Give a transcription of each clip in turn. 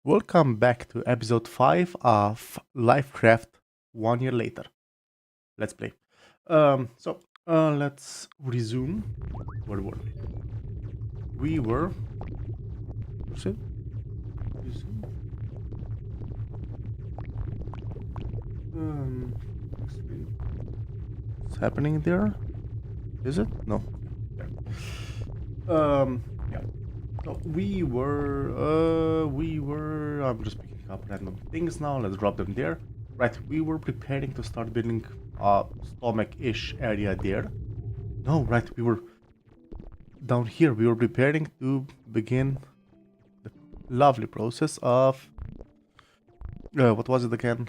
Welcome back to episode 5 of Lifecraft 1 year later. Let's play. Let's resume. Where were we? We were. Resume? Resume? Explain. What's happening there? Is it? No. There. Yeah. So I'm just picking up random things now. Let's drop them there. Right, we were preparing to start building a stomach-ish area there. No, right, we were down here. We were preparing to begin the lovely process of what was it again?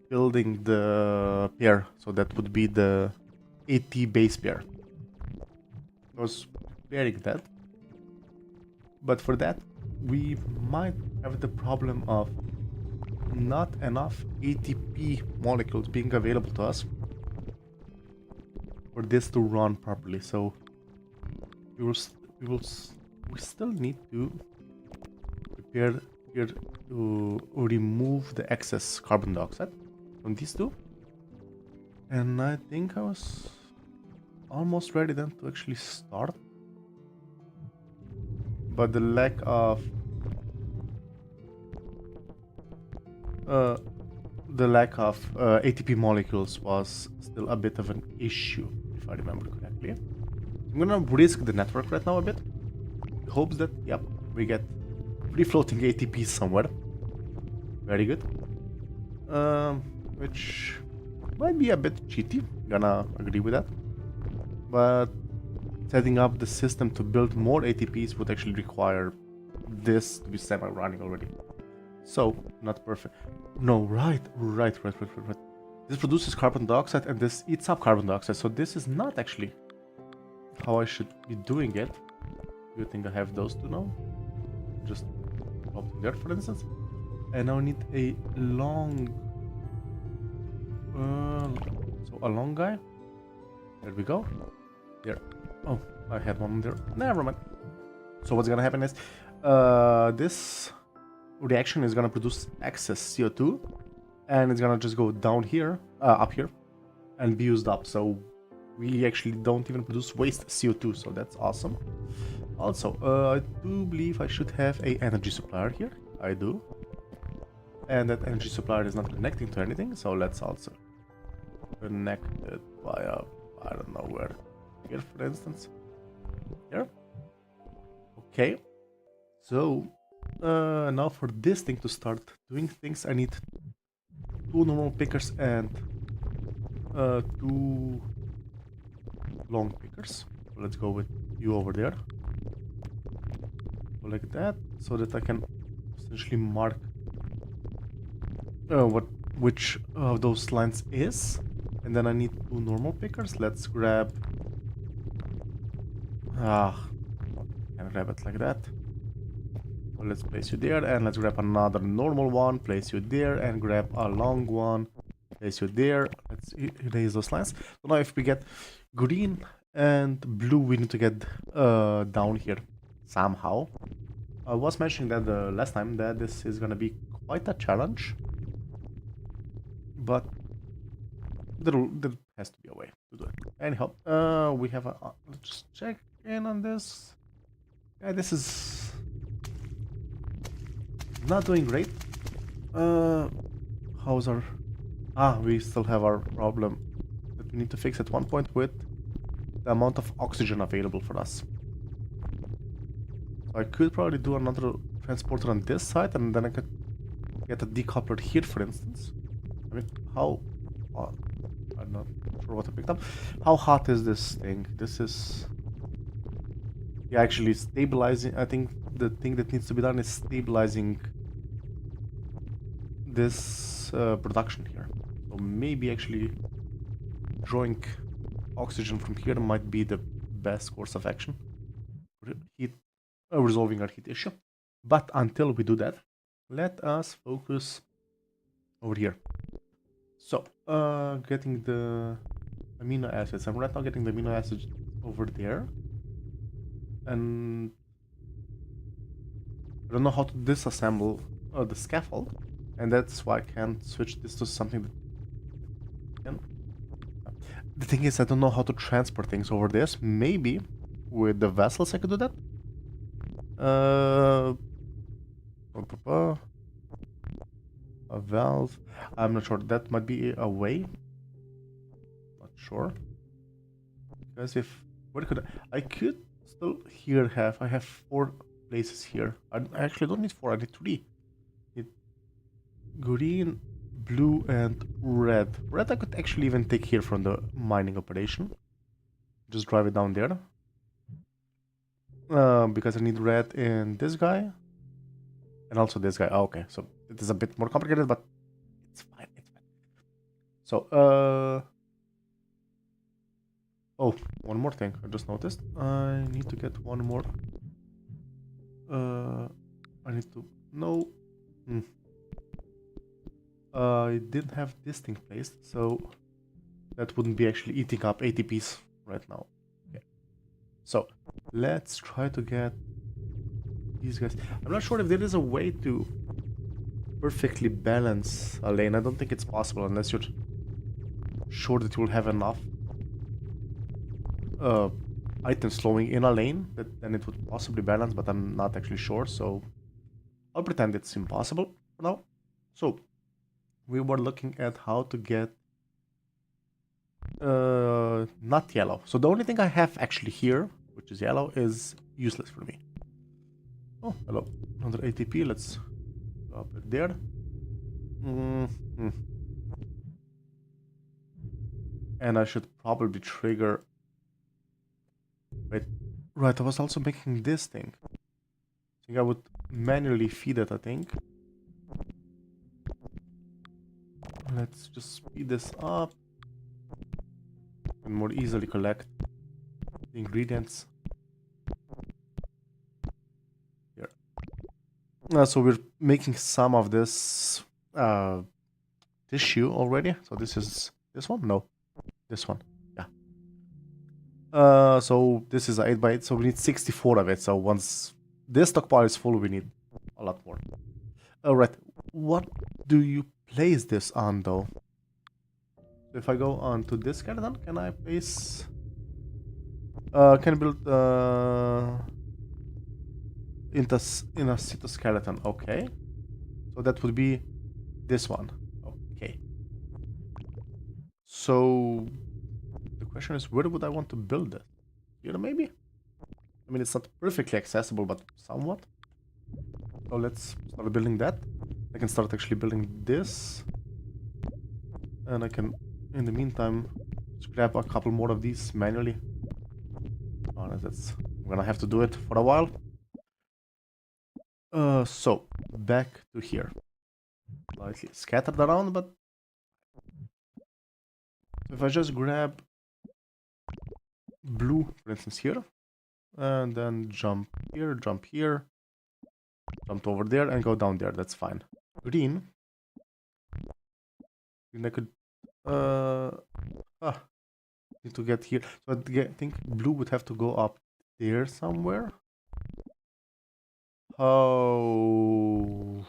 Building the pair. So that would be the AT base pair. I was preparing that. But for that, we might have the problem of not enough ATP molecules being available to us for this to run properly. So we still need to prepare here to remove the excess carbon dioxide from these two. And I think I was almost ready then to actually start. But the lack of ATP molecules was still a bit of an issue, if I remember correctly. I'm gonna risk the network right now a bit. Hopes that, yep, we get free-floating ATPs somewhere. Very good. Which might be a bit cheaty, gonna agree with that. But setting up the system to build more ATPs would actually require this to be semi-running already. So, not perfect. No, right. This produces carbon dioxide and this eats up carbon dioxide, so this is not actually how I should be doing it. Do you think I have those two now? Just drop them there, for instance. And now I need a long... so a long guy. There we go. There. Oh, I had one there. Never mind. So what's gonna happen is... this reaction is gonna produce excess CO2. And it's gonna just go down here, up here. And be used up. So we actually don't even produce waste CO2. So that's awesome. Also, I do believe I should have a energy supplier here. I do. And that energy supplier is not connecting to anything, so let's also connect it via, I don't know where. Here, for instance. Here. Okay. So, now for this thing to start doing things, I need 2 normal pickers and 2 long pickers. So let's go with you over there. So like that, so that I can essentially mark which of those lines is. And then I need 2 normal pickers. Let's grab... can grab it like that. So let's place you there, and let's grab another normal one, place you there, and grab a long one, place you there. Let's erase those lines. So now if we get green and blue, we need to get down here somehow. I was mentioning that the last time that this is gonna be quite a challenge. But there has to be a way to do it. Anyhow, we have a... let's just check in on this. Yeah, this is not doing great. How's our... we still have our problem that we need to fix at one point with the amount of oxygen available for us. So I could probably do another transporter on this side, and then I could get a decoupler here, for instance. I mean, how... I'm not sure what I picked up. How hot is this thing? This is... yeah, actually stabilizing. I think the thing that needs to be done is stabilizing this production here. So maybe actually drawing oxygen from here might be the best course of action. Resolving our heat issue. But until we do that, let us focus over here. So, getting the amino acids. I'm right now getting the amino acids over there. And I don't know how to disassemble the scaffold, and that's why I can't switch this to something that can. The thing is, I don't know how to transport things over this. Maybe with the vessels I could do that. A valve. I'm not sure. That might be a way. Not sure. Because if where could I could still here have I have 4 places here. I actually don't need 4. I need 3. Need green, blue, and red. Red I could actually even take here from the mining operation. Just drive it down there. Because I need red in this guy. And also this guy. Oh, okay, so it is a bit more complicated, but it's fine. It's fine. So, oh, one more thing I just noticed. I need to get one more. I need to... No. I didn't have this thing placed, so that wouldn't be actually eating up ATPs right now. Okay. So, let's try to get these guys. I'm not sure if there is a way to perfectly balance a lane. I don't think it's possible unless you're sure that you'll have enough items flowing in a lane that then it would possibly balance, but I'm not actually sure, so I'll pretend it's impossible for now. So we were looking at how to get not yellow. So the only thing I have actually here, which is yellow, is useless for me. Oh, hello. Another ATP. Let's drop it there. And I should probably trigger... Wait. Right, I was also making this thing. I think I would manually feed it, I think. Let's just speed this up. And more easily collect the ingredients. Here. So we're making some of this tissue already. So this is this one? No. This one. Yeah. So this is 8x8, so we need 64 of it. So once this stockpile is full, we need a lot more. Alright. What do you place this on though? If I go on to this skeleton, can I place... can I build in a cytoskeleton? Okay. So that would be this one. Okay. So the question is, where would I want to build it? Here maybe? I mean, it's not perfectly accessible, but somewhat. So let's start building that. I can start actually building this. And I can, in the meantime, scrap a couple more of these manually. Oh, that's... I'm gonna have to do it for a while. So, back to here. Slightly scattered around, but... If I just grab blue, for instance, here, and then jump here, jump over there, and go down there, that's fine. Green... I could... need to get here. So I think blue would have to go up there somewhere. Oh.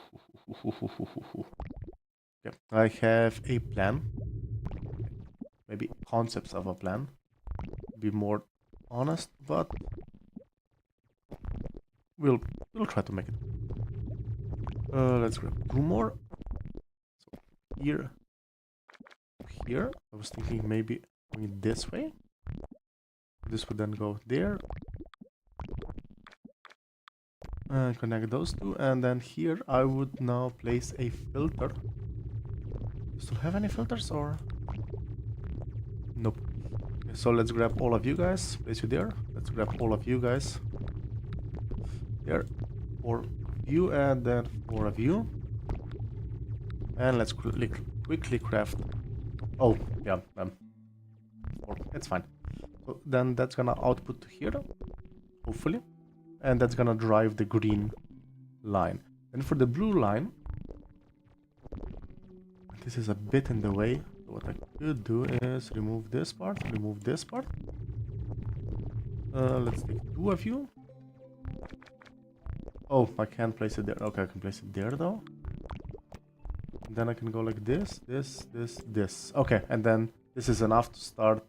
Okay. I have a plan. Maybe concepts of a plan. Be more honest, but we'll try to make it. Let's grab 2 more. So here. Here. I was thinking maybe going this way. This would then go there. And connect those two. And then here I would now place a filter. Still have any filters or? Nope. Okay, so let's grab all of you guys. Place you there. Let's grab all of you guys. There. 4 of you and then 4 of you. And let's quickly craft. Oh, yeah. It's fine. So then that's gonna output to here, hopefully, and that's gonna drive the green line. And for the blue line, this is a bit in the way. So what I could do is remove this part, remove this part. Let's take 2 of you. Oh, I can't place it there. Okay, I can place it there though. Then I can go like this, this. Okay, and then this is enough to start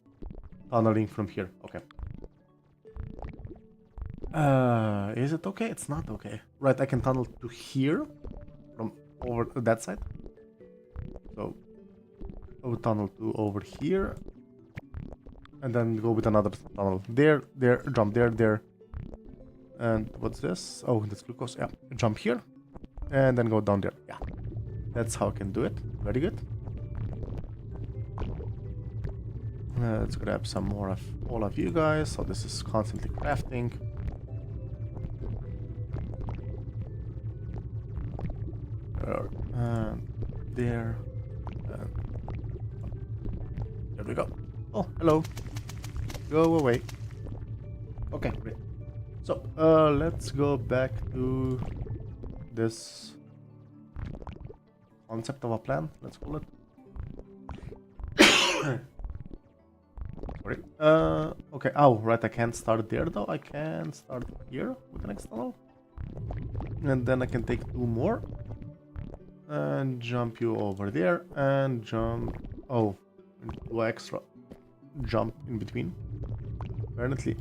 tunneling from here. Okay. Is it okay? It's not okay. Right, I can tunnel to here from over that side. So I would tunnel to over here. And then go with another tunnel. There, jump there. And what's this? Oh, that's glucose. Yeah, jump here. And then go down there. Yeah, that's how I can do it. Very good. Let's grab some more of all of you guys. So this is constantly crafting. And there. And there we go. Oh, hello. Go away. Okay, great. So, let's go back to this concept of a plan, let's call it. Sorry. Okay. Oh, right, I can't start there though. I can start here with the next tunnel. And then I can take 2 more. And jump you over there. And jump... Oh, 2 extra jump in between. Apparently.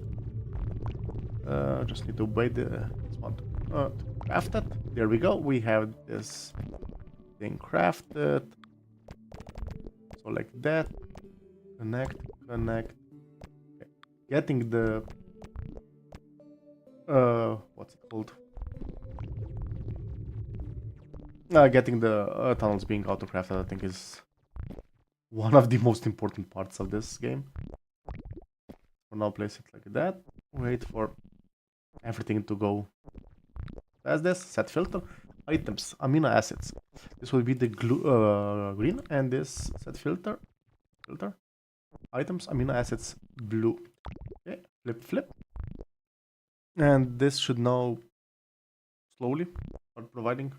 Just need to wait this one to craft it. There we go. We have this thing crafted. So like that. Connect. Okay. Getting the what's it called? Getting the tunnels being auto-crafted, I think, is one of the most important parts of this game. For now, place it like that. Wait for everything to go as this. Set filter. Items. Amino acids. This will be the green, and this set filter. Items. Amino acids. Blue. Okay. Flip. And this should now slowly start providing.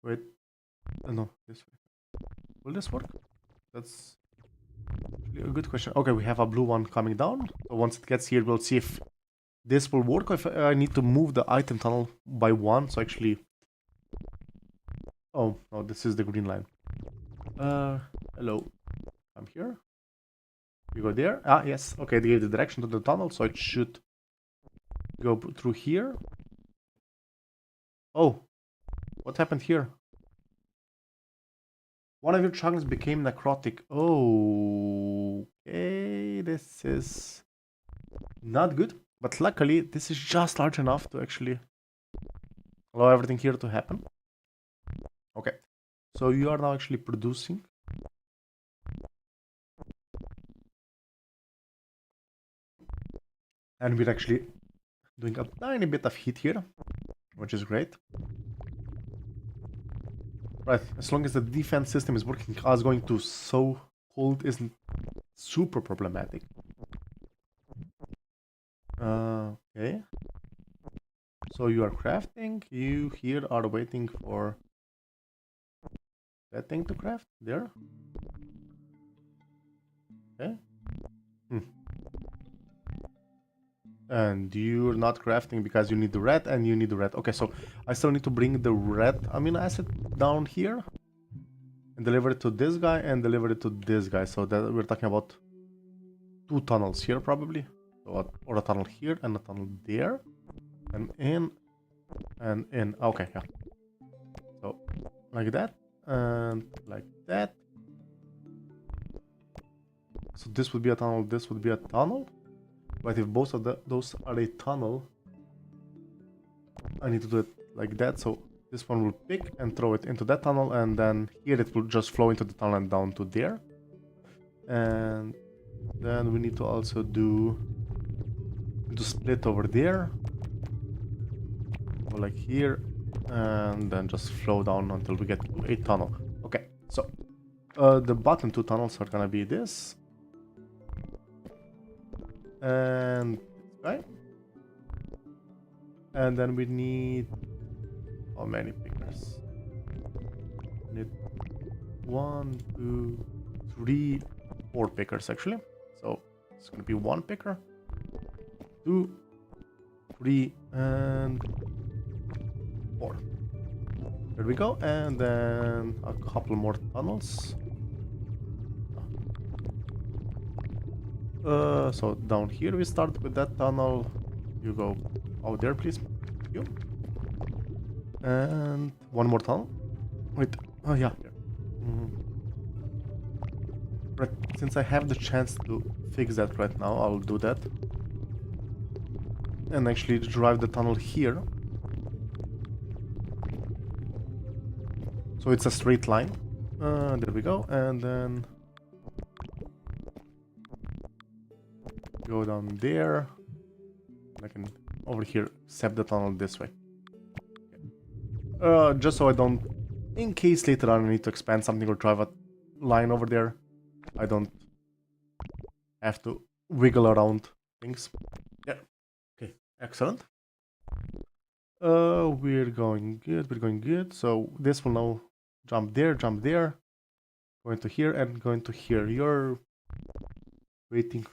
Wait. No. This way. Will this work? That's actually a good question. Okay, we have a blue one coming down. So once it gets here, we'll see if this will work, or if I need to move the item tunnel by 1. So actually... Oh, no, this is the green line. Hello. I'm here. You go there. Ah, yes. Okay, they gave the direction to the tunnel, so it should go through here. Oh, what happened here? One of your chunks became necrotic. Oh, okay, this is not good. But luckily, this is just large enough to actually allow everything here to happen. Okay, so you are now actually producing. And we're actually doing a tiny bit of heat here, which is great. Right, as long as the defense system is working, us going to so cold isn't super problematic. Okay. So you are crafting, you here are waiting for that thing to craft, there. Okay. And you're not crafting because you need the red and you need the red. Okay, so I still need to bring the red amino acid down here and deliver it to this guy and deliver it to this guy. So that we're talking about 2 tunnels here probably. So, or a tunnel here and a tunnel there. And in and in. Okay, yeah. So like that and like that. So this would be a tunnel, this would be a tunnel. But if both of those are a tunnel, I need to do it like that. So this one will pick and throw it into that tunnel, and then here it will just flow into the tunnel and down to there. And then we need to also do split over there. Go like here, and then just flow down until we get to a tunnel. Okay, so the bottom 2 tunnels are gonna be this. And this guy. And then we need how many pickers? We need 1, 2, 3, 4 pickers actually. So it's gonna be 1 picker, 2, 3, and 4. There we go, and then a couple more tunnels. So down here we start with that tunnel. You go out there, please. Thank you. And one more tunnel. Wait. Oh yeah. Here. Right. Since I have the chance to fix that right now, I'll do that. And actually drive the tunnel here. So it's a straight line. There we go. And then go down there. I can over here set the tunnel this way. Just so I don't, in case later on I need to expand something or drive a line over there, I don't have to wiggle around things. Yeah. Okay. Excellent. We're going good. We're going good. So this will now jump there, going to here, and going to here. You're waiting.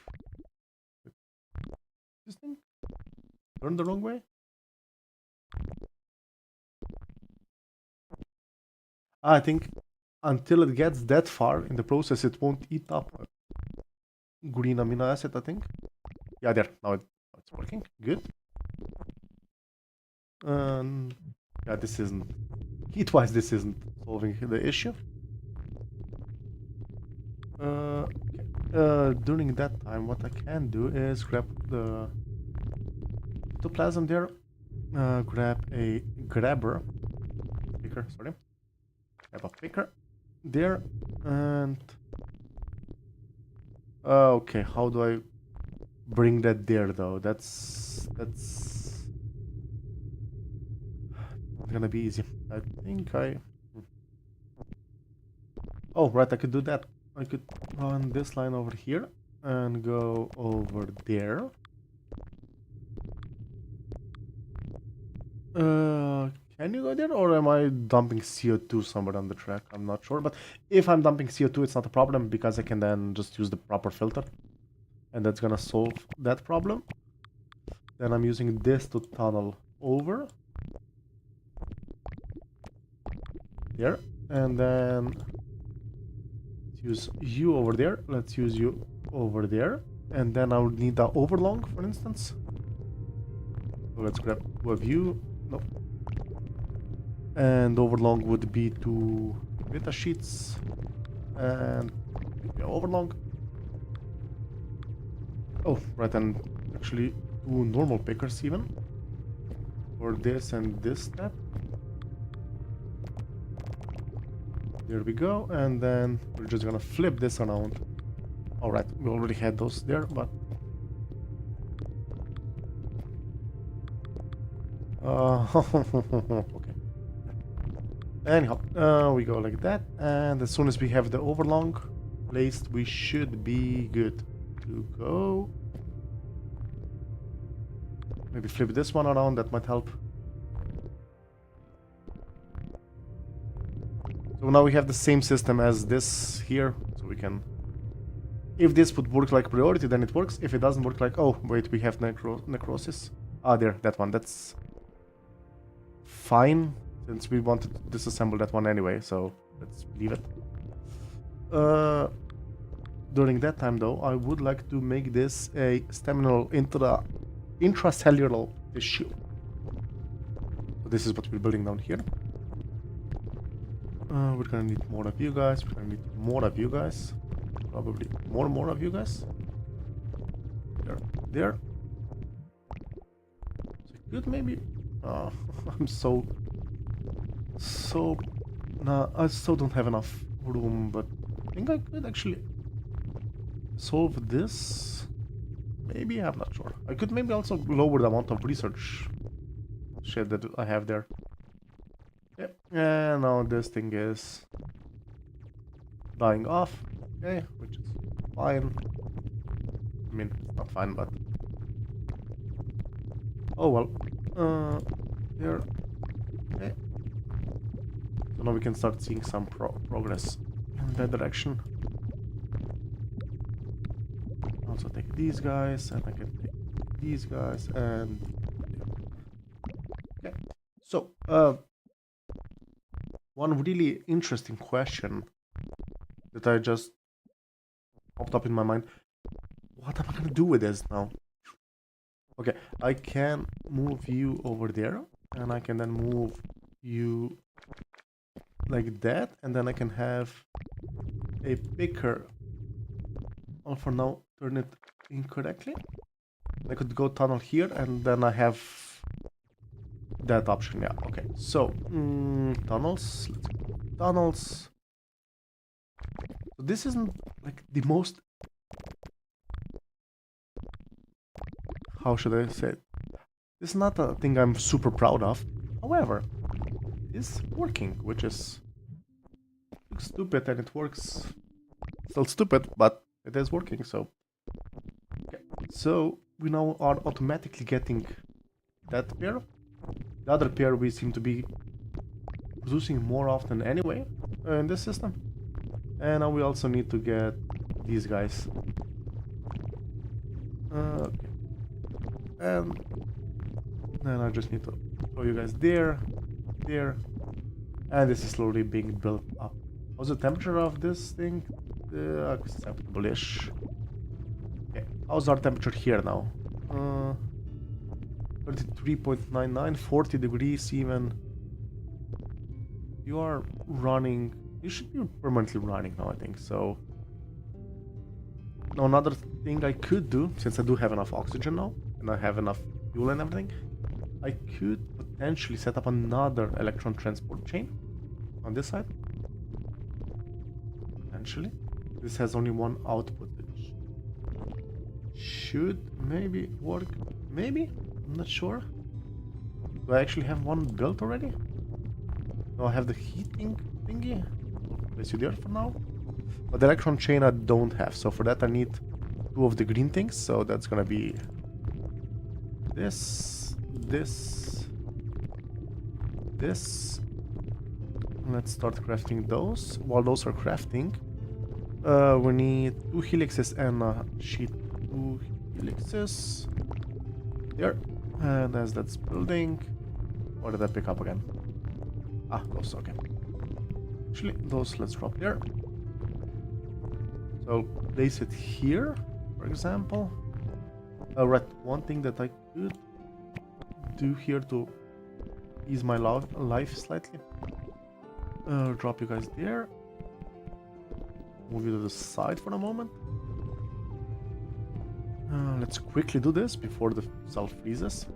This thing? Turn the wrong way? I think until it gets that far in the process, it won't eat up green amino acid, I think. Yeah, there. Now it's working. Good. Yeah, this isn't... Heat-wise, this isn't solving the issue. During that time, what I can do is grab the ectoplasm there. Grab a picker, sorry. Grab a picker there, and okay, how do I bring that there though? That's not gonna be easy. I think oh right, I could do that. I could run this line over here and go over there. Can you go there, or am I dumping CO2 somewhere on the track? I'm not sure, but if I'm dumping CO2, it's not a problem because I can then just use the proper filter, and that's gonna solve that problem. Then I'm using this to tunnel over there, and then let's use you over there. Let's use you over there, and then I would need the overlong, for instance. So let's grab a view. Nope. And overlong would be 2 beta sheets and maybe overlong. Oh, right, and actually 2 normal pickers even for this and this step. There we go, and then we're just gonna flip this around. Alright, we already had those there, but okay. Anyhow, we go like that, and as soon as we have the overlong placed, we should be good to go. Maybe flip this one around, that might help. So now we have the same system as this here, so we can... If this would work like priority, then it works. If it doesn't work like... Oh, wait, we have necrosis. Ah, there, that one, that's fine. Since we wanted to disassemble that one anyway, so let's leave it. During that time, though, I would like to make this a staminal intracellular tissue. So this is what we're building down here. We're gonna need more of you guys. We're gonna need more of you guys. Probably more of you guys. There. So good, maybe. I'm so... Nah, I still don't have enough room, but I think I could actually solve this. Maybe, I'm not sure. I could maybe also lower the amount of research shit that I have there. Yep, and now this thing is dying off. Okay, which is fine. I mean, it's not fine, but... Oh well. Here. Okay. So now we can start seeing some progress in that direction. Also take these guys, and I can take these guys, and So, one really interesting question that I just popped up in my mind. What am I gonna do with this now? Okay, I can move you over there, and I can then move you like that, and then I can have a picker. Well, for now, turn it incorrectly. I could go tunnel here, and then I have that option. Yeah, okay. So, tunnels. Let's go tunnels. So this isn't like the most. How should I say it? This is not a thing I'm super proud of. However, it's working, which is stupid, and it works. Still stupid, but it is working. So, okay. So we now are automatically getting that pair. The other pair we seem to be producing more often anyway in this system. And now we also need to get these guys. Okay. And then I just need to throw you guys there, there. And this is slowly being built up. How's the temperature of this thing? Acceptable-ish. Okay. How's our temperature here now? 33.99, 40 degrees even. You are running. You should be permanently running now, I think. So, now another thing I could do, since I do have enough oxygen now, and I have enough fuel and everything, I could potentially set up another electron transport chain on this side. Potentially. This has only one output, which should maybe work. Maybe? I'm not sure. Do I actually have one built already? No, I have the heating thingy. I'll place you there for now. But the electron chain I don't have, so for that I need two of the green things. So that's gonna be this, this, this. Let's start crafting those. While those are crafting, we need two helixes and a sheet. Two helixes. There. And as that's building, what did I pick up again? Ah, those, okay. Actually, those let's drop there. So place it here, for example. Right, one thing that I could do here to ease my life slightly. Drop you guys there. Move you to the side for a moment. Let's quickly do this before the cell freezes.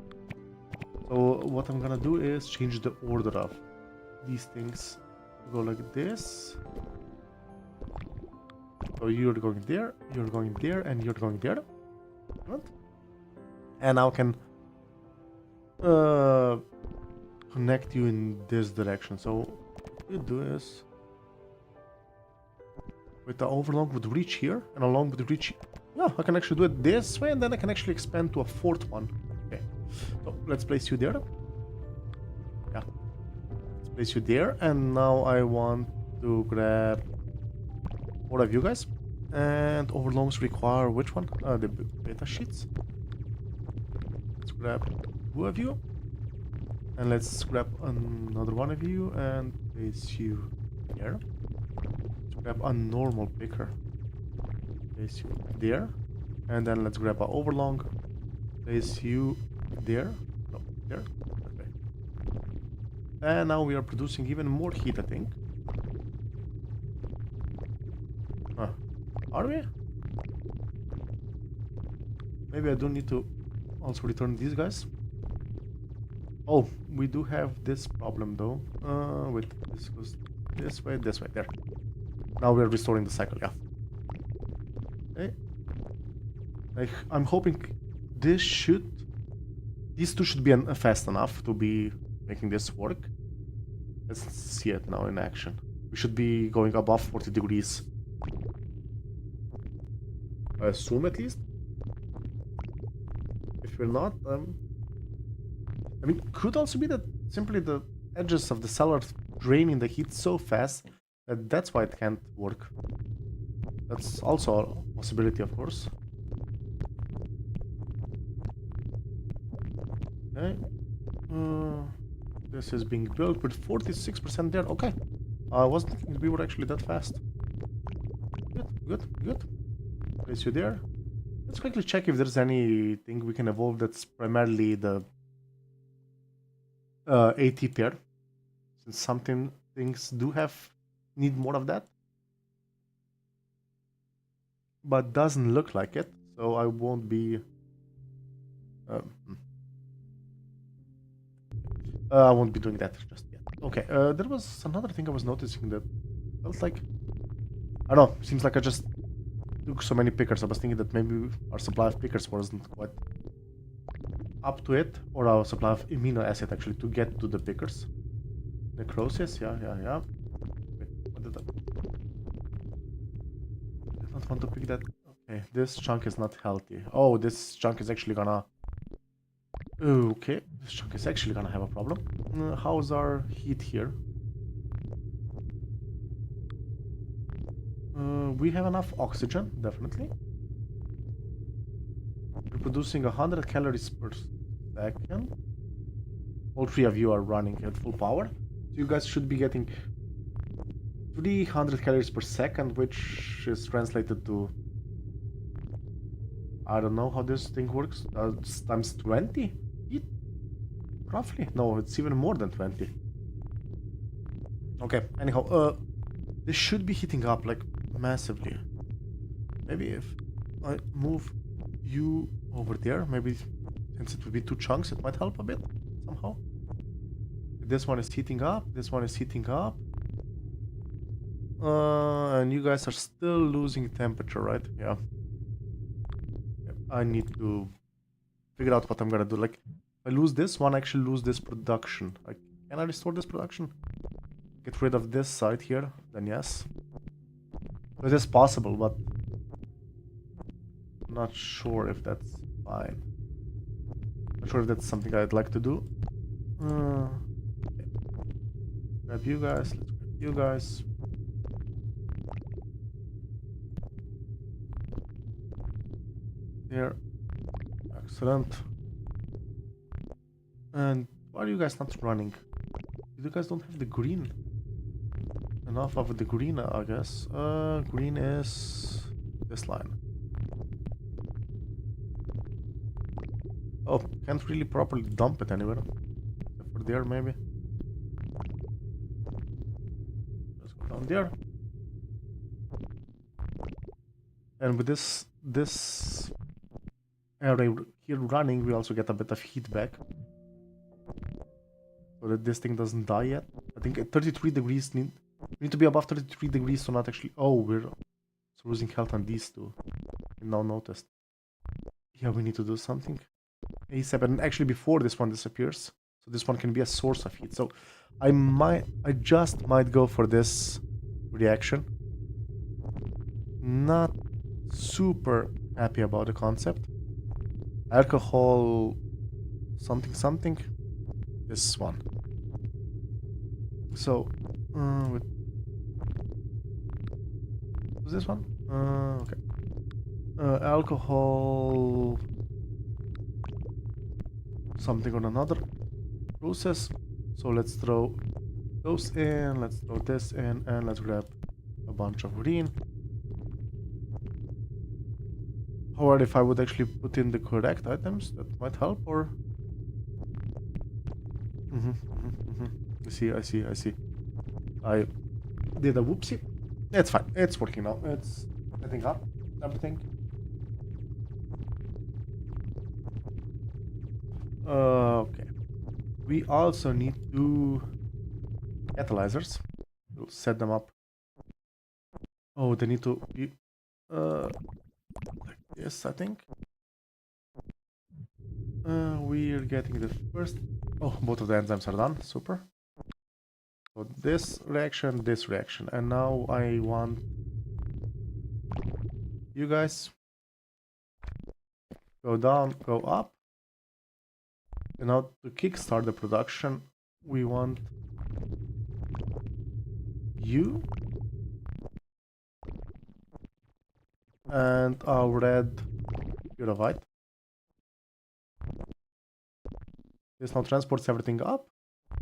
So what I'm gonna do is change the order of these things. Go like this. So you're going there, you're going there, and you're going there. Right? And now I can connect you in this direction. So what you do is with the overlong would reach here, and along would reach. Yeah, I can actually do it this way, and then I can actually expand to a fourth one. Okay, so let's place you there. Yeah, let's place you there, and now I want to grab four of you guys. And overlongs require which one? The beta sheets. Let's grab two of you. And let's grab another one of you and place you here. Let's grab a normal picker. Place you there. And then let's grab an overlong. Place you there. No, there. Okay. And now we are producing even more heat, I think. Huh. Are we? Maybe I don't need to also return these guys. Oh, we do have this problem though. Wait, this goes this way, there. Now we're restoring the cycle, yeah. Okay. I'm hoping these two should be fast enough to be making this work. Let's see it now in action. We should be going above 40 degrees. I assume at least. If we're not, I mean, could also be that simply the edges of the cell are draining the heat so fast that that's why it can't work. That's also a possibility, of course. Okay. This is being built with 46% there. Okay. I wasn't thinking we were actually that fast. Good. Place you there. Let's quickly check if there's anything we can evolve that's primarily the AT pair. Since something things do need more of that. But doesn't look like it, so I won't be I won't be doing that just yet. Okay, there was another thing I was noticing that felt like, I don't know, seems like I just took so many pickers. I was thinking that maybe our supply of pickers wasn't quite up to it, or our supply of amino acid actually to get to the pickers. Necrosis, yeah. Wait, what did I did not want to pick that. Okay, this chunk is not healthy. Oh, this chunk is actually gonna... Okay, this chunk is actually gonna have a problem. How's our heat here? We have enough oxygen, definitely. We're producing 100 calories per second. All three of you are running at full power. So you guys should be getting 300 calories per second, which is translated to... I don't know how this thing works. Times 20 heat? Roughly? No, it's even more than 20. Okay, anyhow, this should be heating up, like, massively. Maybe if I move you over there, maybe since it would be two chunks, it might help a bit, somehow. This one is heating up, this one is heating up. And you guys are still losing temperature, right? Yeah. I need to figure out what I'm gonna do. Like, if I lose this one, I actually lose this production. Like, can I restore this production? Get rid of this side here, then yes. It is possible, but I'm not sure if that's fine. Not sure if that's something I'd like to do. Okay. Grab you guys, let's grab you guys. Here. Excellent. And why are you guys not running? You guys don't have the green. Enough of the green, I guess. Green is this line. Oh, can't really properly dump it anywhere. Except for there, maybe. Let's go down there. And with this array here running, we also get a bit of heat back. So that this thing doesn't die yet. I think at 33 degrees we need to be above 33 degrees to not actually... Oh, we're losing health on these two. I now noticed. Yeah, we need to do something. ASAP, and actually before this one disappears. So this one can be a source of heat. So I just might go for this reaction. Not super happy about the concept. Alcohol something. This one. So was this one? Okay. Alcohol something on another process. So let's throw those in, let's throw this in, and let's grab a bunch of green. However, if I would actually put in the correct items, that might help, or... I see. I did a whoopsie. It's fine. It's working now. It's setting up everything. Okay. We also need two catalyzers. We'll set them up. Oh, they need to be like this, I think. We're getting the first... Oh, both of the enzymes are done. Super. So this reaction, and now I want you guys go down, go up. And now to kickstart the production, we want you and our red pyruvite. This now transports everything up.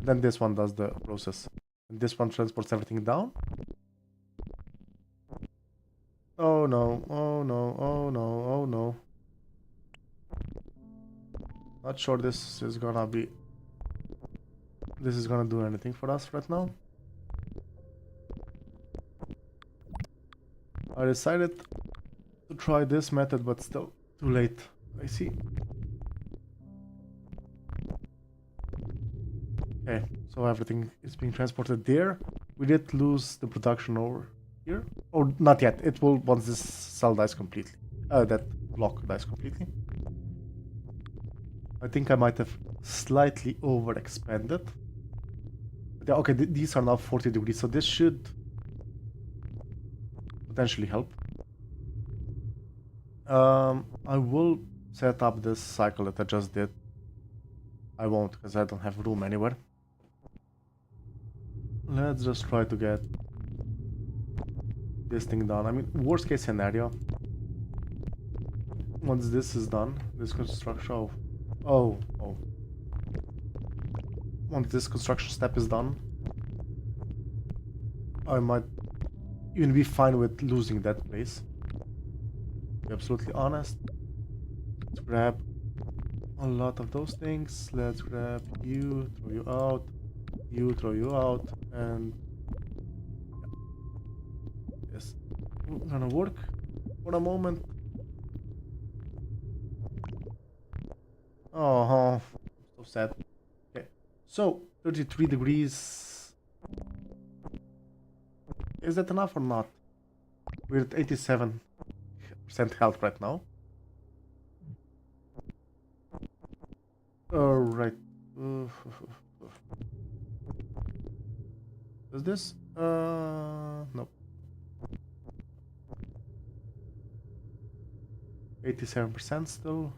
Then this one does the process. And this one transports everything down. Oh no, oh no, oh no, oh no. Not sure this is gonna be... This is gonna do anything for us right now. I decided to try this method, but still too late. I see. Okay, so everything is being transported there. We did lose the production over here. Oh, not yet. It will once this cell dies completely. That block dies completely. I think I might have slightly overexpanded. But yeah, okay, these are now 40 degrees, so this should potentially help. I will set up this cycle that I just did. I won't, because I don't have room anywhere. Let's just try to get this thing done. I mean, worst case scenario, once this is done, this construction... Oh. Once this construction step is done, I might even be fine with losing that place. To be absolutely honest. Let's grab a lot of those things. Let's grab you, throw you out, you, throw you out, and yes, gonna work for a moment. Oh, so sad. Okay, so 33 degrees. Is that enough or not? We're at 87% health right now. Alright. Does this? Nope. 87% still.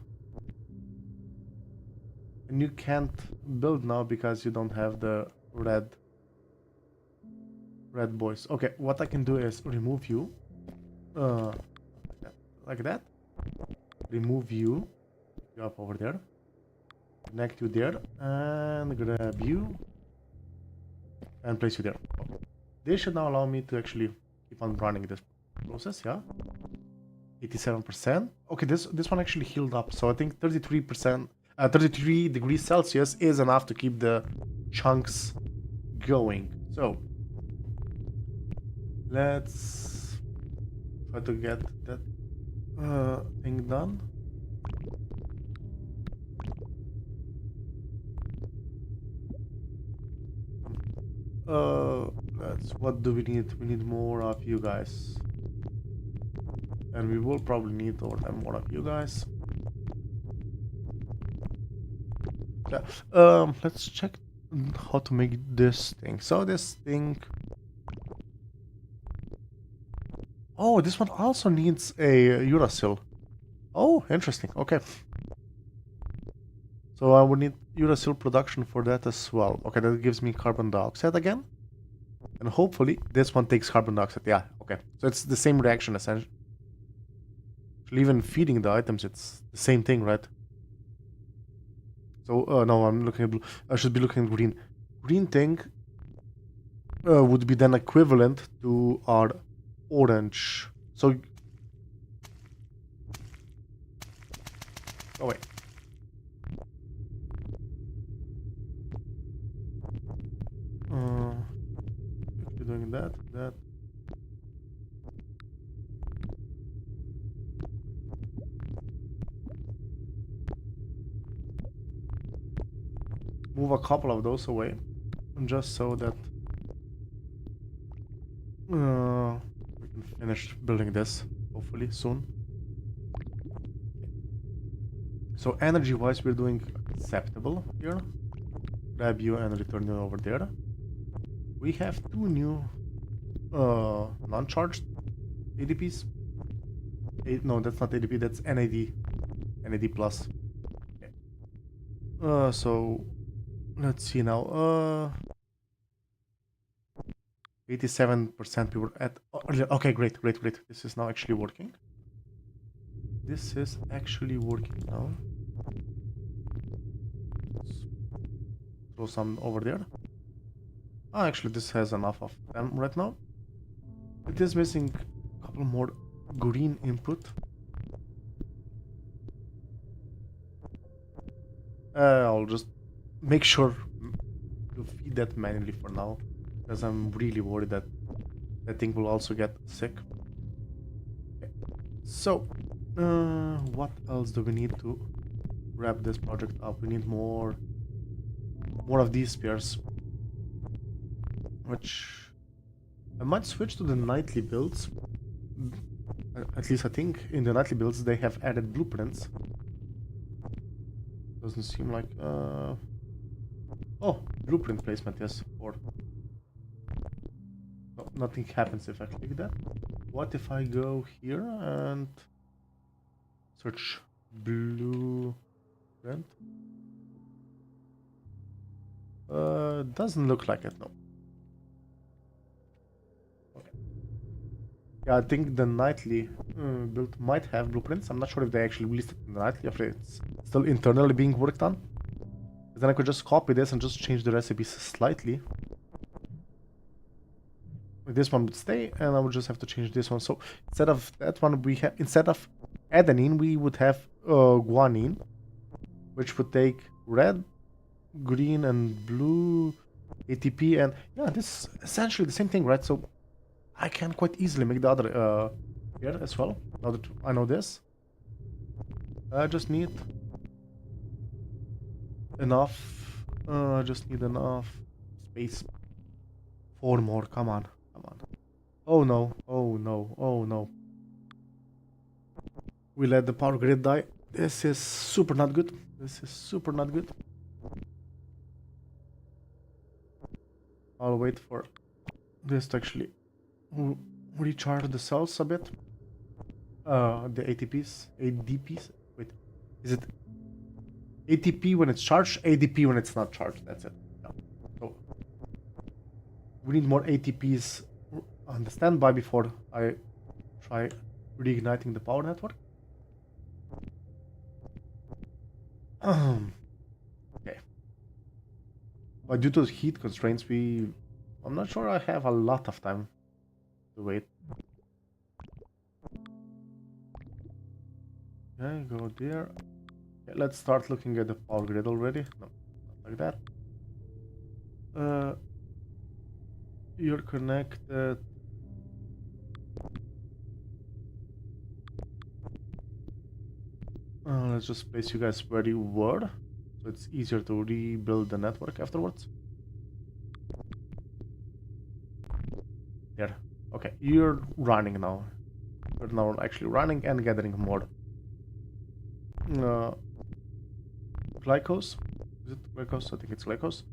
And you can't build now because you don't have the red boys. Okay, what I can do is remove you. Like that. Remove you. You up over there. Connect you there. And grab you. And place you there. Okay. This should now allow me to actually keep on running this process, yeah? 87%. Okay, this one actually healed up. So I think 33%, 33 degrees Celsius is enough to keep the chunks going. So let's try to get that thing done. What do we need? We need more of you guys. And we will probably need more of you guys. Yeah. Let's check how to make this thing. So this thing... Oh, this one also needs a uracil. Oh, interesting. Okay. So I would need uracil production for that as well. Okay, that gives me carbon dioxide again. And hopefully this one takes carbon dioxide. Yeah, okay. So it's the same reaction essentially. Even feeding the items, it's the same thing, right? So, no, I'm looking at blue. I should be looking at green. Green thing would be then equivalent to our orange. So... Oh, wait. Doing that. Move a couple of those away, just so that we can finish building this, hopefully, soon. So energy-wise, we're doing acceptable here. Grab you and return you over there. We have two new non-charged ADPs. No, that's not ADP, that's NAD. NAD plus. Okay. So let's see now. 87% we were at. Okay, great. This is now actually working. This is actually working now. throw some over there. Oh, actually, this has enough of them right now. It is missing a couple more green input. I'll just make sure to feed that manually for now, because I'm really worried that that thing will also get sick. Okay. So, what else do we need to wrap this project up? We need more of these spears, which I might switch to the nightly builds. At least I think in the nightly builds they have added blueprints. Doesn't seem like oh, blueprint placement, yes. Or no, nothing happens if I click that. What if I go here and search blueprint? Doesn't look like it, no. Okay. Yeah, I think the nightly build might have blueprints. I'm not sure if they actually released it in the nightly, if it's still internally being worked on. Then I could just copy this and just change the recipes slightly. This one would stay, and I would just have to change this one. So instead of that one, instead of adenine, we would have guanine, which would take red, green, and blue ATP, and yeah, this is essentially the same thing, right? So I can quite easily make the other here as well. Now that I know this, I just need enough. I just need enough space. 4 more. Come on, come on. Oh no! Oh no! Oh no! We let the power grid die. This is super not good. This is super not good. I'll wait for this to actually recharge the cells a bit. The ADPs. Wait, is it ATP when it's charged? ADP when it's not charged. That's it. Yeah. So we need more ATPs on the standby before I try reigniting the power network. Okay. But due to heat constraints, I'm not sure I have a lot of time to wait. Okay, go there. Okay, let's start looking at the power grid already. No, not like that. You're connected. Let's just place you guys where you were, so it's easier to rebuild the network afterwards. There. Okay, you're running now. You're now actually running and gathering more. Glycose? Is it glycose? I think it's glycose.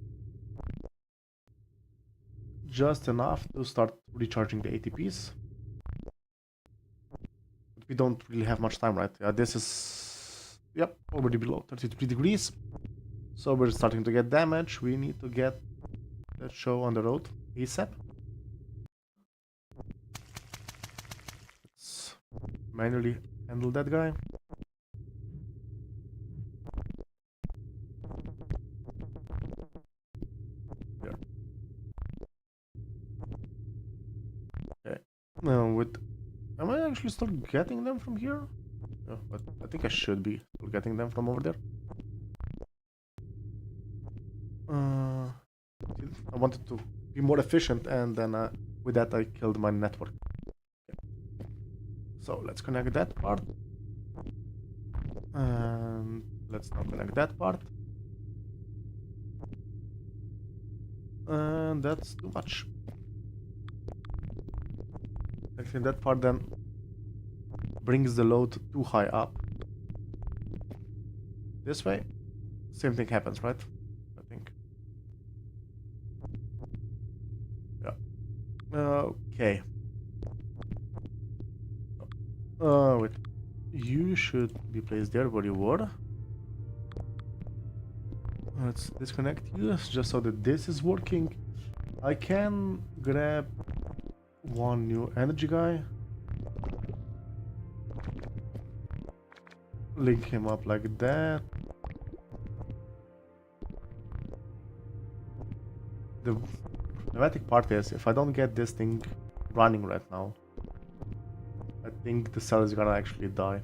Just enough to start recharging the ATPs. But we don't really have much time, right? Yeah, this is... Yep, already below 33 degrees. So we're starting to get damage. We need to get that show on the road ASAP. Let's manually handle that guy. There. Okay. Now am I actually still getting them from here? No, but I think I should be still getting them from over there. I wanted to be more efficient, and then with that I killed my network. Okay. So let's connect that part. And let's now connect that part. And that's too much. Actually, that part then brings the load too high up. This way, same thing happens, right? I think. Yeah. Okay. Wait. You should be placed there where you were. Let's disconnect you just so that this is working. I can grab one new energy guy. Link him up like that. the problematic part is if I don't get this thing running right now, I think the cell is gonna actually die.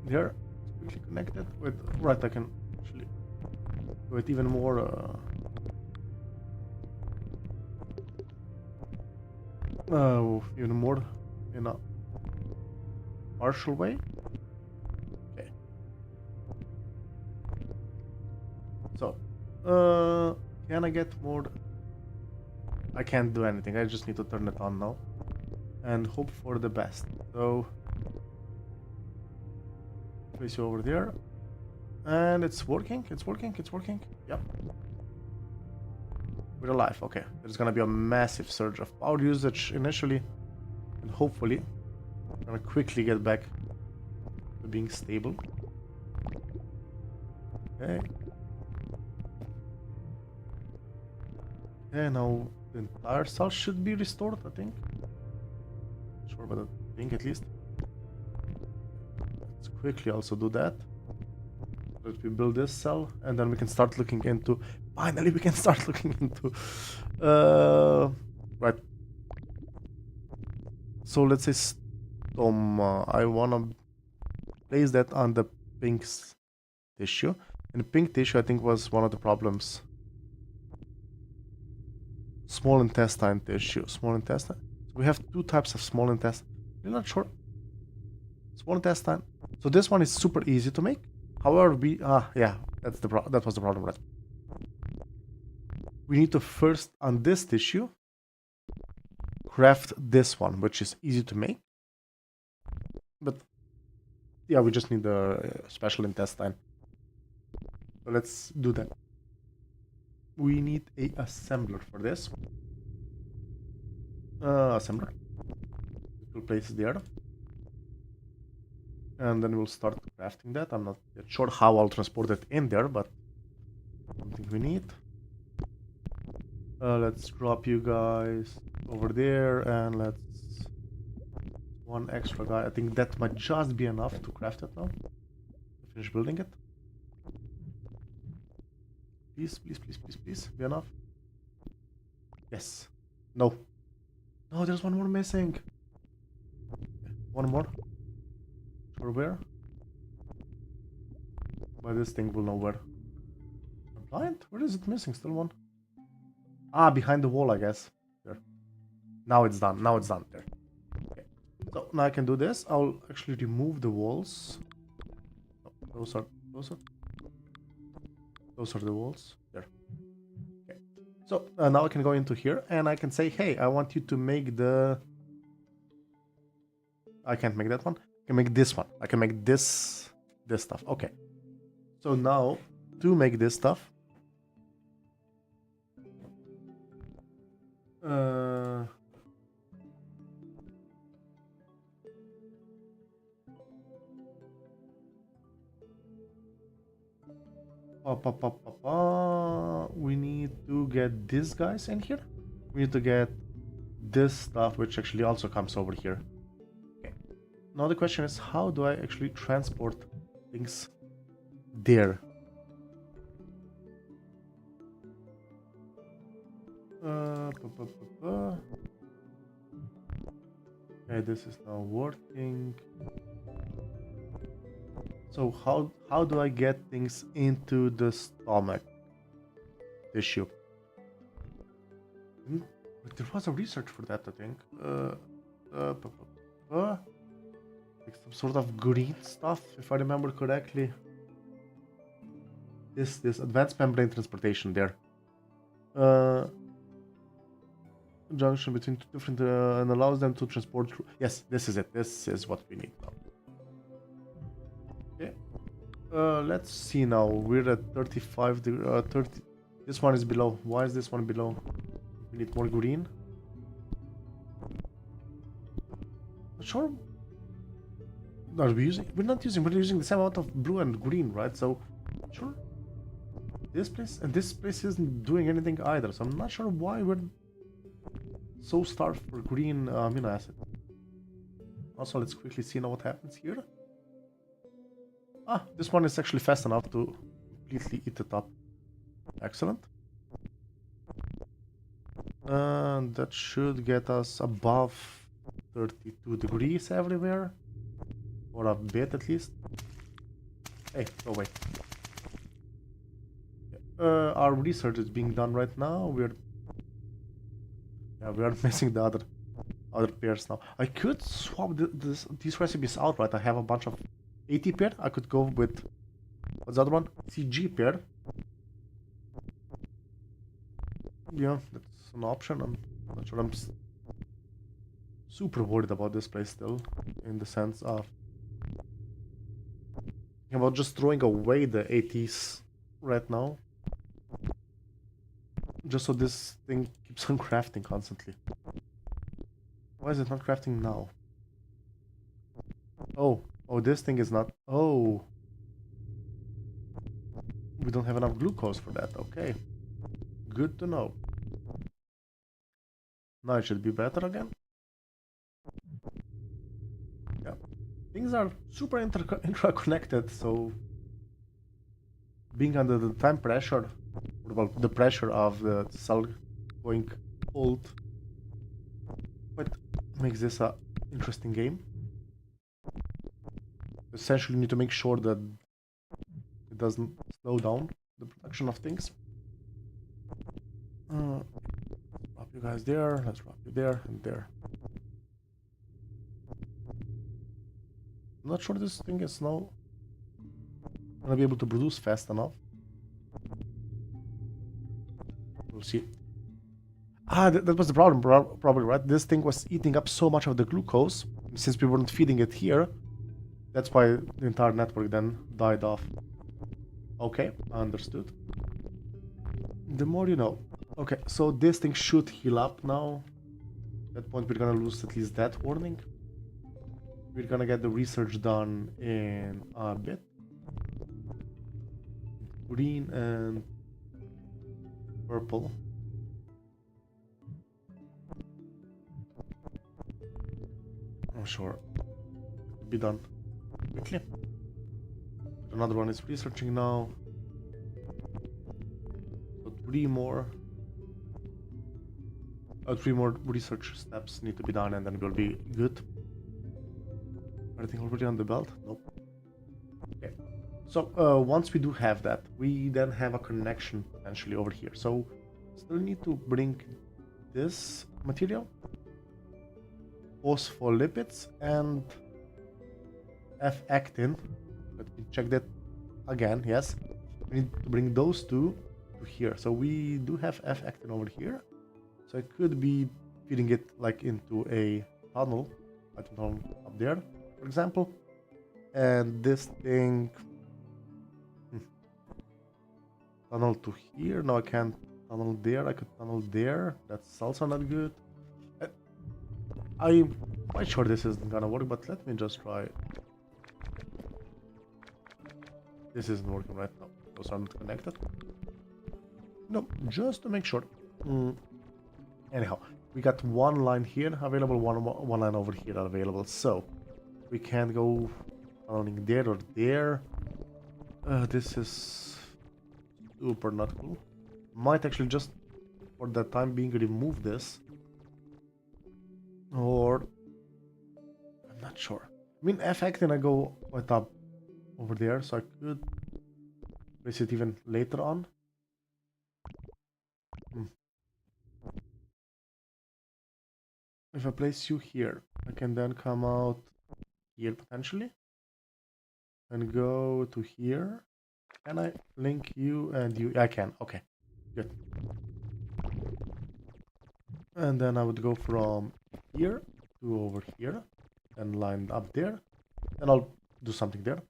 There, it's quickly connected. Wait, right, I can actually do it even more. Even more in a partial way. Okay. So, can I get more? I can't do anything. I just need to turn it on now and hope for the best. So, place you over there, and it's working. It's working. It's working. Yep. We're alive. Okay. There's gonna be a massive surge of power usage initially, and hopefully, we're gonna quickly get back to being stable. Okay. Okay, now the entire cell should be restored, I think. Sure, but I think at least. Let's quickly also do that. Let me build this cell, and then we can start looking into. Finally, we can start looking into. Right. So let's say stoma. I wanna place that on the pink tissue, and the pink tissue I think was one of the problems. Small intestine tissue. Small intestine. So we have two types of small intestine. You're not sure. Small intestine. So this one is super easy to make. However, yeah, that was the problem, right? We need to first on this tissue craft this one, which is easy to make. But yeah, we just need the special intestine. So let's do that. We need a assembler for this. Assembler. We'll place it there. And then we'll start crafting that. I'm not yet sure how I'll transport it in there, but something we need. Let's drop you guys over there, and let's one extra guy. I think that might just be enough to craft it now. Finish building it. Please, please, please, please, please, be enough. Yes. No. No, there's one more missing. One more. Sure where? But this thing will know where. I'm blind? Where is it missing? Still one. Ah, behind the wall, I guess. There. Now it's done. Now it's done. There. Okay. So now I can do this. I'll actually remove the walls. Oh, those are the walls. There. Okay. So now I can go into here and I can say, hey, I want you to make the. I can't make that one. I can make this one. I can make this stuff. Okay. So now to make this stuff. We need to get these guys in here. We need to get this stuff, which actually also comes over here. Okay. Now the question is, how do I actually transport things there? Okay, this is now working. So how do I get things into the stomach tissue? But there was a research for that, I think. Like some sort of green stuff, if I remember correctly. This advanced membrane transportation there. Junction between two different and allows them to transport through. Yes, this is it. This is what we need now. Okay. Let's see now. We're at 35. 30. This one is below. Why is this one below? We need more green. Not sure. No, we're not using. We're using the same amount of blue and green, right? So, sure. This place and this place isn't doing anything either. So I'm not sure why we're so starved for green amino acid. Also, let's quickly see now what happens here. Ah, this one is actually fast enough to completely eat it up. Excellent. And that should get us above 32 degrees everywhere. Or a bit at least. Hey, go away. Our research is being done right now. We are missing the other pairs now. I could swap these recipes out, right? I have a bunch of AT pair. I could go with what's the other one? CG pair. Yeah, that's an option. I'm not sure. I'm super worried about this place still, in the sense of about just throwing away the ATs right now. Just so this thing keeps on crafting constantly. Why is it not crafting now? Oh, this thing is not. Oh, we don't have enough glucose for that. Okay, good to know. Now it should be better again. Yeah, things are super interconnected, so being under the time pressure, well, the pressure of the cell going cold, quite makes this a interesting game. Essentially, you need to make sure that it doesn't slow down the production of things. Drop you guys there. Let's drop you there and there. I'm not sure this thing is now gonna be able to produce fast enough. We'll see. Ah, that was the problem, probably, right? This thing was eating up so much of the glucose, since we weren't feeding it here. That's why the entire network then died off. Okay, understood. The more you know. Okay, so this thing should heal up now. At that point, we're gonna lose at least that warning. We're gonna get the research done in a bit. Green and purple. I'm sure it will be done quickly. Another one is researching now. So three more research steps need to be done, and then we'll be good. Everything already on the belt? Nope. Okay. So once we do have that, we then have a connection potentially over here. So still need to bring this material, phospholipids, and F-actin. Let me check that again. Yes, we need to bring those two to here. So we do have F-actin over here. So I could be feeding it like into a tunnel, I don't know, up there, for example. And this thing, tunnel to here. No, I can't tunnel there. I could tunnel there. That's also not good. I'm quite sure this isn't gonna work, but let me just try. This isn't working right now. Those aren't connected. No, just to make sure. Anyhow, we got one line here available, one line over here available. So we can't go tunneling there or there. This is super not cool. Might actually just, for the time being, remove this. Or I'm not sure. I mean, F-actin I go quite up over there, so I could place it even later on. If I place you here, I can then come out here potentially and go to here. Can I link you and you? I can. Okay, good. And then I would go from here to over here and line up there. And I'll do something there.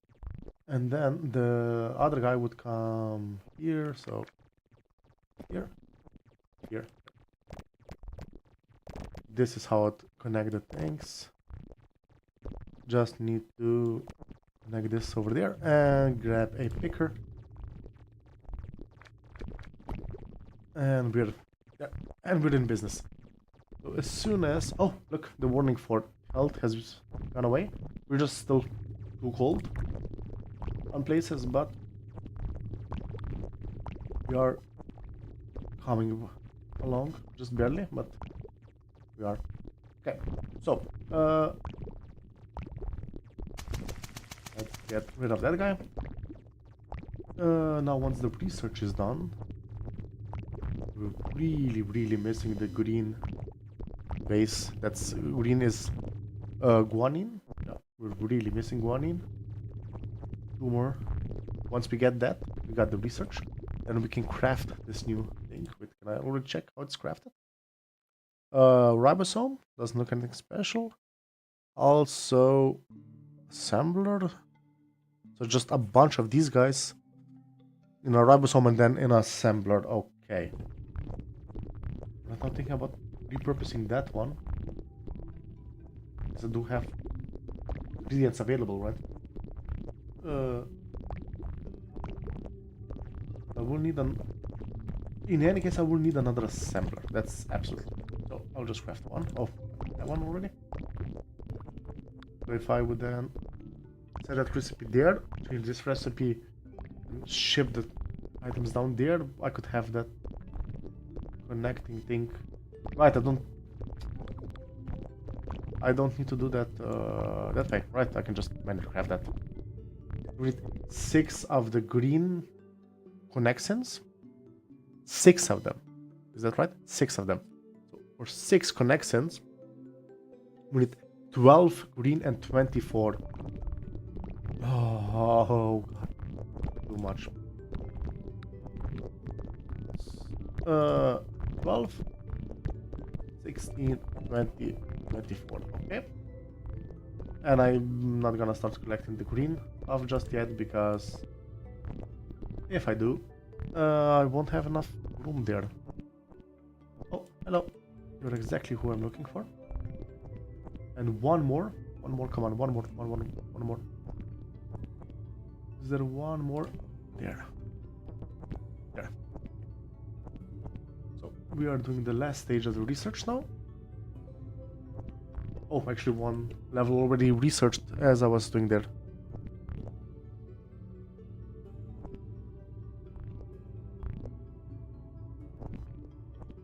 And then the other guy would come here, so here, here. This is how it connect the things. Just need to connect this over there and grab a picker. And we're in business. So as soon as, oh look, the warning for health has gone away. We're just still too cold on places, but We are coming along, just barely, but we are. Okay, so, let's get rid of that guy. Now once the research is done, we're really missing the green base. That's green is guanine. Yeah, we're really missing guanine. 2 more. Once we get that, we got the research, then we can craft this new thing. Wait, can I already check how it's crafted? Ribosome doesn't look anything special. Also, assembler. So just a bunch of these guys in a ribosome and then in a assembler. Okay. I'm not thinking about repurposing that one, because I do have ingredients available, right? I will need an. In any case, I will need another assembler. That's absolutely. So I'll just craft one. Oh, that one already. So if I would then set that recipe there, change this recipe, and ship the items down there, I could have that connecting thing. Right, I don't need to do that that way. Right, I can just manage to have that. Read 6 of the green connections. 6 of them. Is that right? 6 of them. So for 6 connections, we need 12 green and 24. Oh, God. Too much. 12, 16, 20, 24. Okay. And I'm not gonna start collecting the green stuff just yet, because if I do, I won't have enough room there. Oh, hello. You're exactly who I'm looking for. And one more, come on, one more. Is there one more? There. So we are doing the last stage of the research now. Oh, actually one level already researched as I was doing there.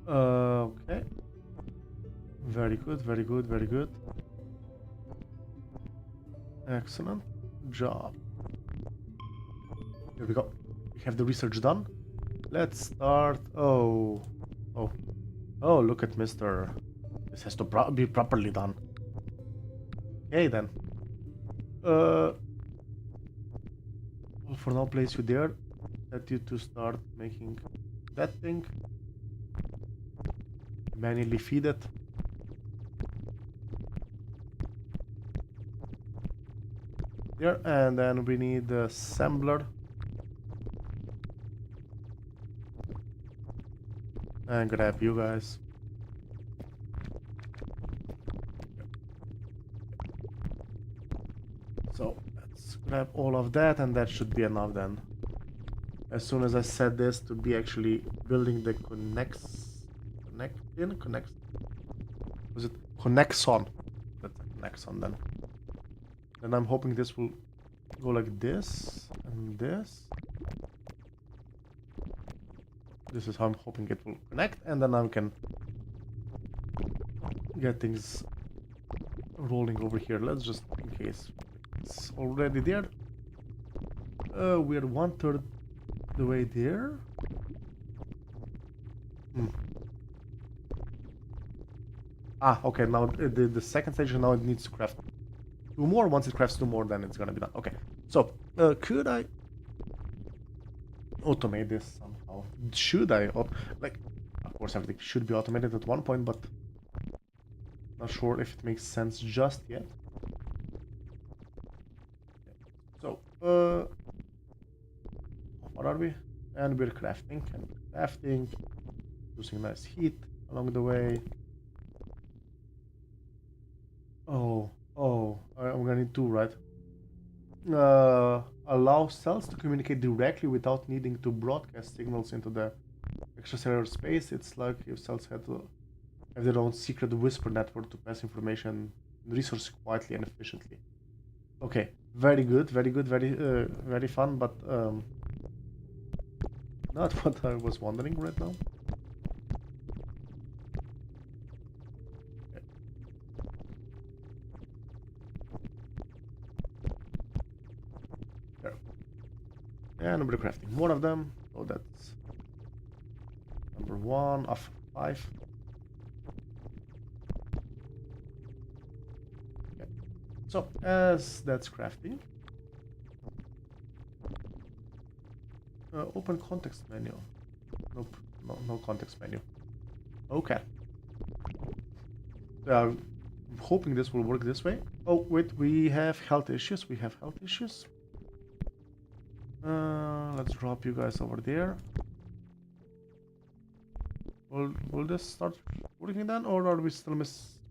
Okay. Very good. Excellent job. Here we go. We have the research done. Let's start. Oh, look at Mr. This has to be properly done. Okay, then. Well, for now, place you there. Set you to start making that thing. Manually feed it. There, and then we need the assembler. And grab you guys. So let's grab all of that, and that should be enough then. As soon as I set this to be actually building the was it connexon? That's a connexon then. Then I'm hoping this will go like this and this. This is how I'm hoping it will connect, and then I can get things rolling over here. Let's just, in case it's already there. We're 1/3 the way there. Ah, okay, now the second stage, now it needs to craft 2 more. Once it crafts 2 more, then it's gonna be done. Okay, so could I automate this somehow? Should I? Like, of course, everything should be automated at one point, but not sure if it makes sense just yet. So, what are we? And we're crafting, using nice heat along the way. Oh, I'm gonna need 2, right? Allow cells to communicate directly without needing to broadcast signals into the extracellular space. It's like if cells had to have their own secret whisper network to pass information and resources quietly and efficiently. Okay, very good, very fun, but not what I was wondering right now. There. And we're crafting more of them. So that's number 1 of 5. Okay. So as that's crafting, open context menu. Nope, no context menu. Okay. I'm hoping this will work this way. Oh wait, we have health issues. Let's drop you guys over there. Will this start working then, or are we still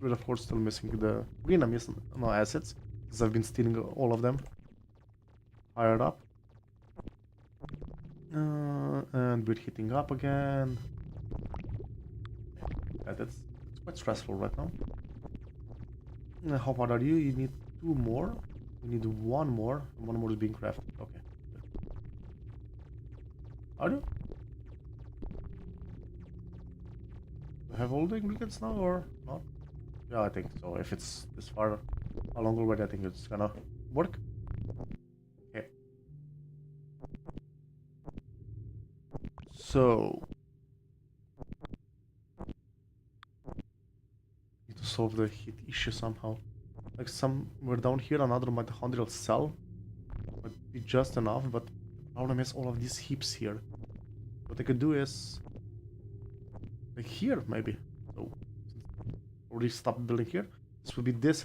we're of course still missing the green assets, because I've been stealing all of them. Fired up. And we're heating up again. Yeah, that's quite stressful right now. How far are you? You need 2 more. You need 1 more. 1 more is being crafted. Okay. Are you? Do I have all the ingredients now or not? Yeah, I think so. If it's this far along already, I think it's gonna work. Okay. So need to solve the heat issue somehow. Like somewhere down here, another mitochondrial cell would be just enough, but the problem is all of these heaps here. What I could do is like here maybe. So already stopped building here. This would be this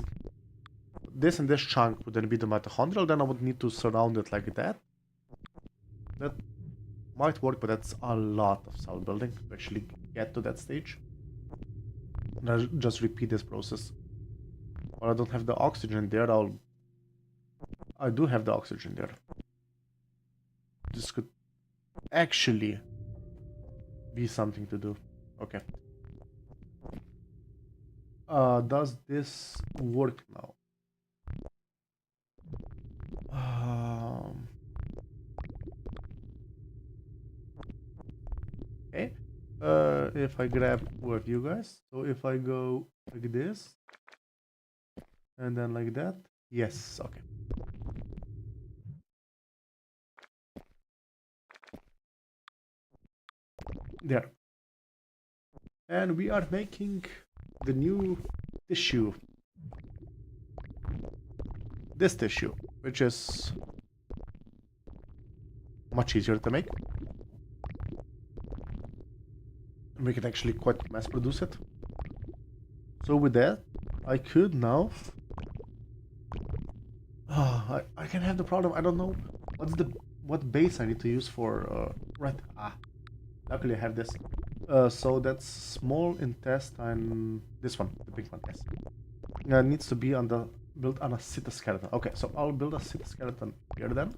and this chunk would then be the mitochondrial. Then I would need to surround it like that. That might work, but that's a lot of cell building to actually get to that stage. And I'll just repeat this process. But I don't have the oxygen there. I do have the oxygen there. This could actually be something to do. Okay. Does this work now? Okay. If I grab two of you guys, so if I go like this, and then like that, yes, okay. There. And we are making the new tissue. This tissue, which is much easier to make. We can actually quite mass produce it. So with that, I could now... I can have the problem, I don't know what base I need to use for... luckily I have this. So that's small intestine... This one, the big one, yes. Needs to be built on a cytoskeleton. Okay, so I'll build a cytoskeleton here then.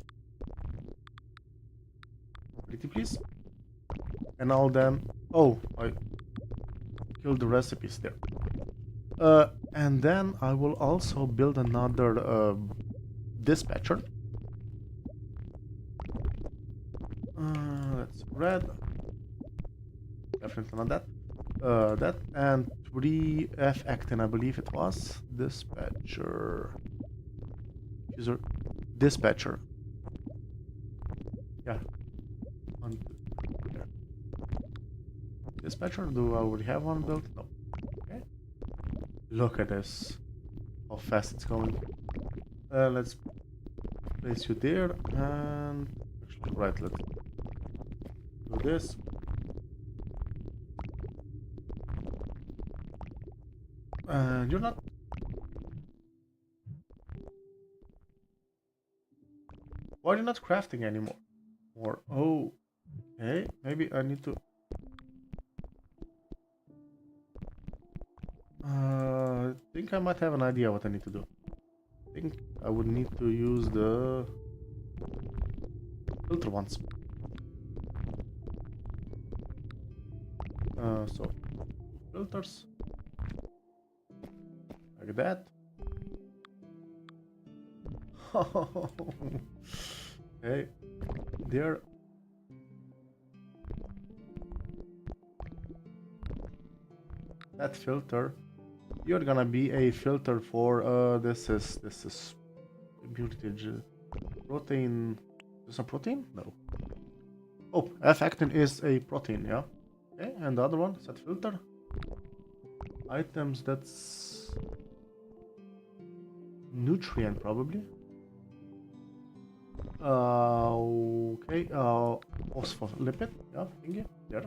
Pretty please. And I'll then... Oh, I killed the recipes there. And then I will also build another dispatcher. That's red. Definitely not that. That and 3F actin, I believe it was. Dispatcher. User dispatcher. Yeah. Dispatcher? Do I already have one built? No. Okay. Look at this. How fast it's going. Let's place you there and actually right, let's do this. And you're not... Why are you not crafting anymore? Oh, okay. Maybe I need to... I think I might have an idea what I need to do. I think I would need to use the filter ones. So filters like that. Okay, there. that filter. You're gonna be a filter for this is mutage protein. Is this a protein? No. Oh, F-actin is a protein, yeah. Okay, and the other one, set filter. Items, that's nutrient probably. Okay, phospholipid, yeah, thingy, there.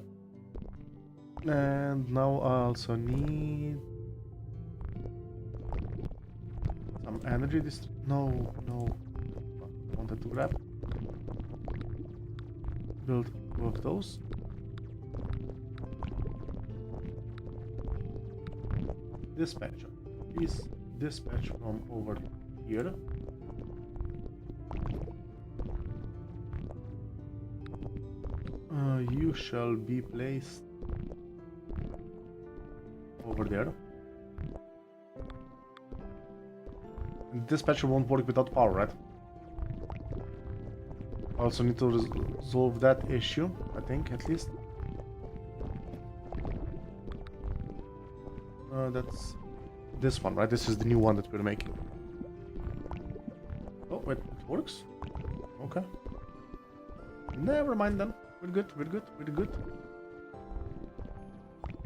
And now I also need some energy. No, I wanted to grab. Build two of those. Dispatcher. Please dispatch from over here. You shall be placed over there. And dispatcher won't work without power, right? I also need to resolve that issue, I think, at least. That's this one, right? This is the new one that we're making. Oh, wait, it works? Okay. Never mind then. We're good, we're good, we're good.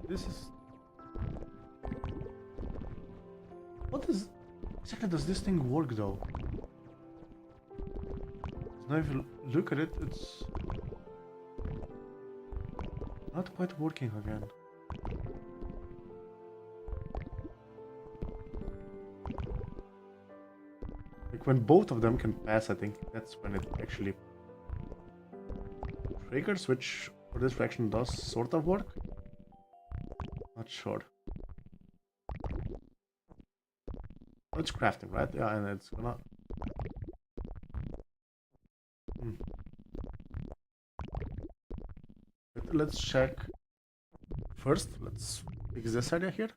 This is... What is... Exactly does this thing work though? Now if you look at it, it's... not quite working again. Like when both of them can pass, I think that's when it actually triggers, which for this reaction does sort of work. Not sure. It's crafting, right? Yeah, and it's gonna... Let's check. First, let's fix this area here.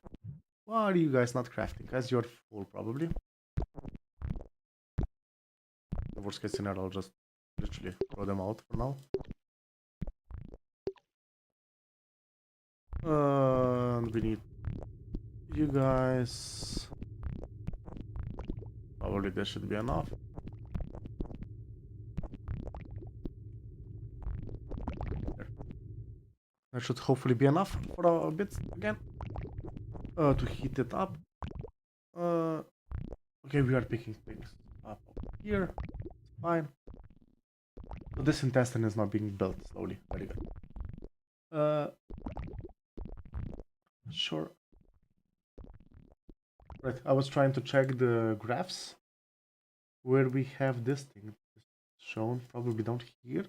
Why are you guys not crafting? Guys, you're full, probably. The worst case scenario, I'll just literally throw them out for now. And we need you guys. Probably this should be enough. There. That should hopefully be enough for a bit again. To heat it up. Okay, we are picking things up here. It's fine. So this intestine is now being built slowly. Very good. Sure. Right, I was trying to check the graphs where we have this thing shown, probably down here.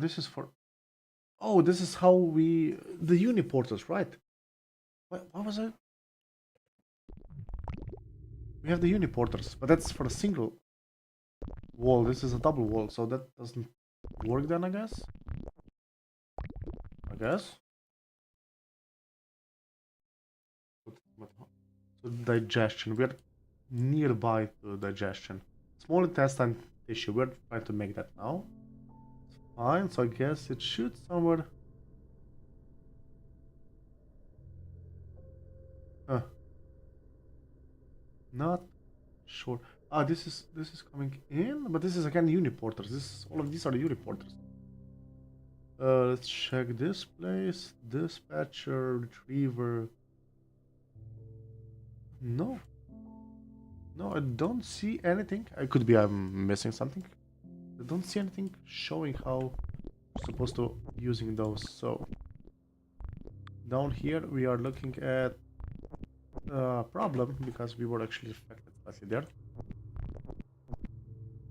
This is for... Oh, this is how we... The uniporters, right? What was it? We have the uniporters, but that's for a single wall. This is a double wall, so that doesn't work then, I guess? So digestion, we're nearby to digestion. Small intestine tissue, we're trying to make that now. Fine, so I guess it should somewhere... Not sure. This is coming in, but this is again uniporters. All of these are the uniporters. Let's check this place. Dispatcher, retriever. No, I don't see anything. I could be I'm missing something. I don't see anything showing how we're supposed to using those. So down here we are looking at a problem because we were actually affected slightly there.